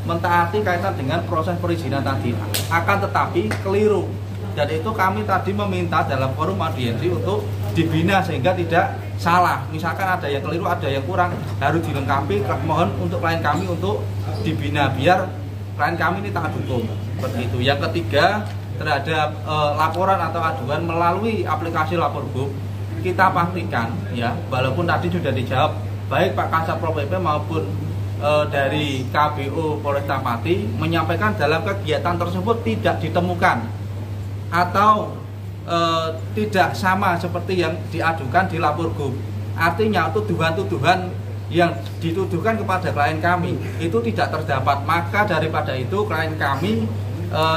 I: mentaati kaitan dengan proses perizinan tadi. Akan tetapi keliru. Dan itu kami tadi meminta dalam forum audiensi untuk dibina sehingga tidak salah. Misalkan ada yang keliru, ada yang kurang, harus dilengkapi. Mohon untuk klien kami untuk dibina biar klien kami ini taat hukum. Seperti itu. Yang ketiga, terhadap laporan atau aduan melalui aplikasi Lapor.Gub, kita pastikan ya, walaupun tadi sudah dijawab baik Pak Kasat Pol PP maupun dari KBU Polresta Pati menyampaikan dalam kegiatan tersebut tidak ditemukan atau tidak sama seperti yang diadukan di Lapor.Gub. Artinya tuduhan-tuduhan yang dituduhkan kepada klien kami itu tidak terdapat. Maka daripada itu klien kami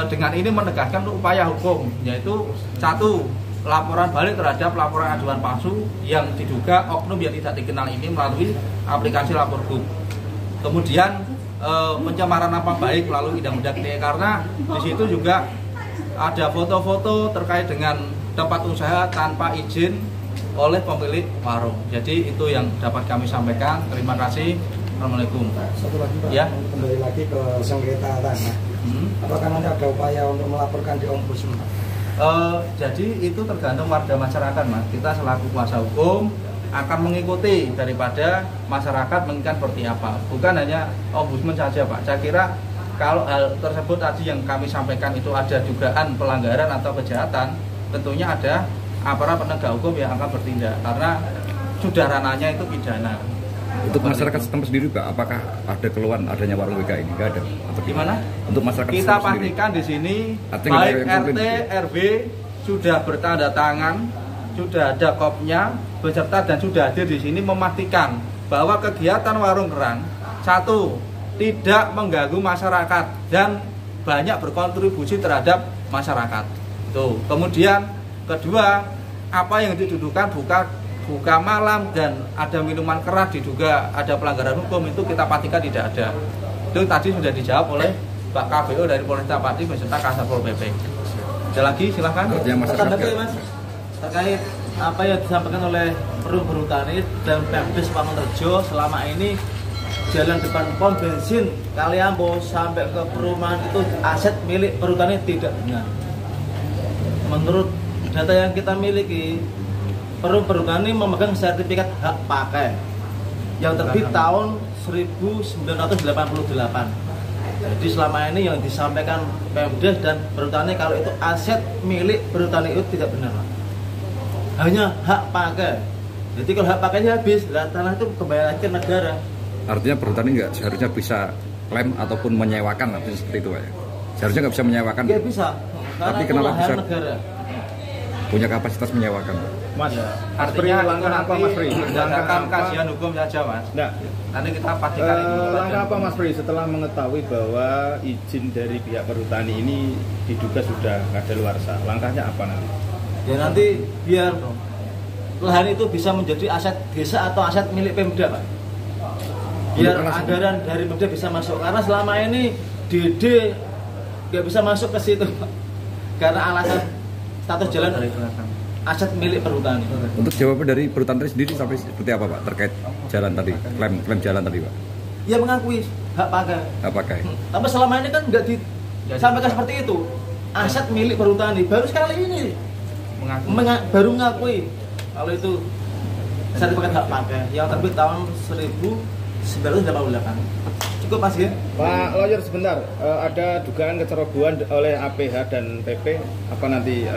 I: dengan ini menegaskan upaya hukum, yaitu satu, laporan balik terhadap laporan aduan palsu yang diduga oknum yang tidak dikenal ini melalui aplikasi Lapor.Gub. Kemudian pencemaran nama baik melalui undang-undang ITE karena di situ juga ada foto-foto terkait dengan tempat usaha tanpa izin oleh pemilik warung. Jadi itu yang dapat kami sampaikan. Terima kasih. Assalamualaikum.
O: Satu lagi Pak,
I: ya,
O: kembali lagi ke sengketa tanah. Apakah nanti ada upaya untuk melaporkan di Ombudsman?
I: Jadi itu tergantung warga masyarakat Mas. Kita selaku kuasa hukum akan mengikuti daripada masyarakat menginginkan seperti apa. Bukan hanya Ombudsman saja Pak. Saya kira kalau hal tersebut tadi yang kami sampaikan itu ada dugaan pelanggaran atau kejahatan, tentunya ada aparat penegak hukum yang akan bertindak karena sudah ranahnya itu pidana.
M: Untuk masyarakat setempat sendiri Pak, apakah ada keluhan adanya warung WK ini? Enggak ada. Atau
I: gimana?
M: Untuk masyarakat
I: kita
M: setempat
I: pastikan
M: sendiri.
I: di sini
M: Artinya
I: baik
M: yang
I: RT, RW sudah bertanda tangan, sudah ada kopnya beserta dan sudah hadir di sini memastikan bahwa kegiatan warung kerang satu tidak mengganggu masyarakat dan banyak berkontribusi terhadap masyarakat. Tuh. Kemudian kedua, apa yang dituduhkan buka malam dan ada minuman keras diduga ada pelanggaran hukum itu kita pastikan tidak ada. Itu tadi sudah dijawab oleh Pak KBO dari Polresta Pati beserta Kasatpol PP. Ada lagi silahkan.
A: Tanggapi Mas terkait apa yang disampaikan oleh Perum Perhutani dan Pemdes Pamengrejo selama ini jalan depan pom bensin Kaliambo sampai ke perumahan itu aset milik perhutani tidak benar. Menurut data yang kita miliki, Perum Perhutani memegang sertifikat hak pakai yang terbit tahun 1988. Jadi selama ini yang disampaikan Pemdes dan Perhutani kalau itu aset milik perhutani itu tidak benar. Hanya hak pakai. Jadi kalau hak pakainya habis, tanah itu kembali lagi ke negara.
M: Artinya perhutani nggak seharusnya bisa klaim ataupun menyewakan artinya seperti itu Pak ya? Seharusnya nggak bisa menyewakan.
A: Ya bisa.
M: Tapi kenapa bisa
A: negara
M: punya kapasitas menyewakan Pak?
I: Mas, artinya langkah apa Mas Pri? Berdasarkan kajian hukum saja Mas.
P: Nah,
I: nanti kita pastikan itu.
P: Langkah apa Mas Pri setelah mengetahui bahwa izin dari pihak perhutani ini diduga sudah kadaluarsa? Langkahnya apa nanti?
A: Ya nanti biar lahan itu bisa menjadi aset desa atau aset milik Pemda Pak. Biar anggaran dari Pemda bisa masuk karena selama ini DD nggak bisa masuk ke situ Pak. Karena alasan status jalan aset milik perhutani.
M: Untuk jawaban dari perhutani sendiri sampai seperti apa Pak terkait jalan tadi, klaim jalan tadi Pak?
A: Ya mengakui hak pakai.
M: Hak pakai.
A: Tapi selama ini kan nggak disampaikan seperti itu. Aset milik perhutani baru sekali ini baru mengakui kalau itu sertifikat hak pakai yang terbit tahun 1988. Cukup Mas ya?
P: Pak Lawyer sebentar, ada dugaan kecerobohan oleh APH dan PP. Apa nanti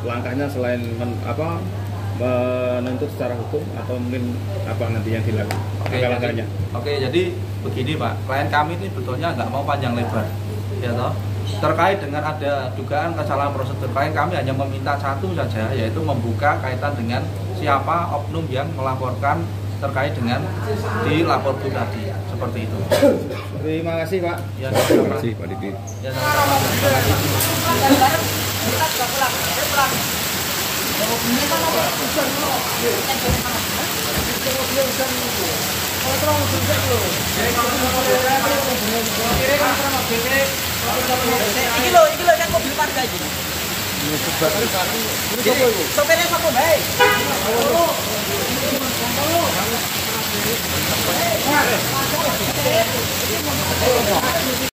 P: langkahnya selain menuntut secara hukum atau mungkin apa nanti yang dilakukan? Langkah-langkahnya.
I: Oke, jadi begini Pak, klien kami ini betulnya nggak mau panjang lebar, ya toh. Terkait dengan ada dugaan kesalahan prosedur, klien kami hanya meminta satu saja, yaitu membuka kaitan dengan siapa oknum yang melaporkan terkait dengan di lapor Bu tadi, seperti itu.
P: Terima kasih Pak.
I: Ya,
M: terima kasih Pak Didi.
I: Ya,
N: Iki lho kan mobil marga iki. Sopirnya sapa bae? Oh.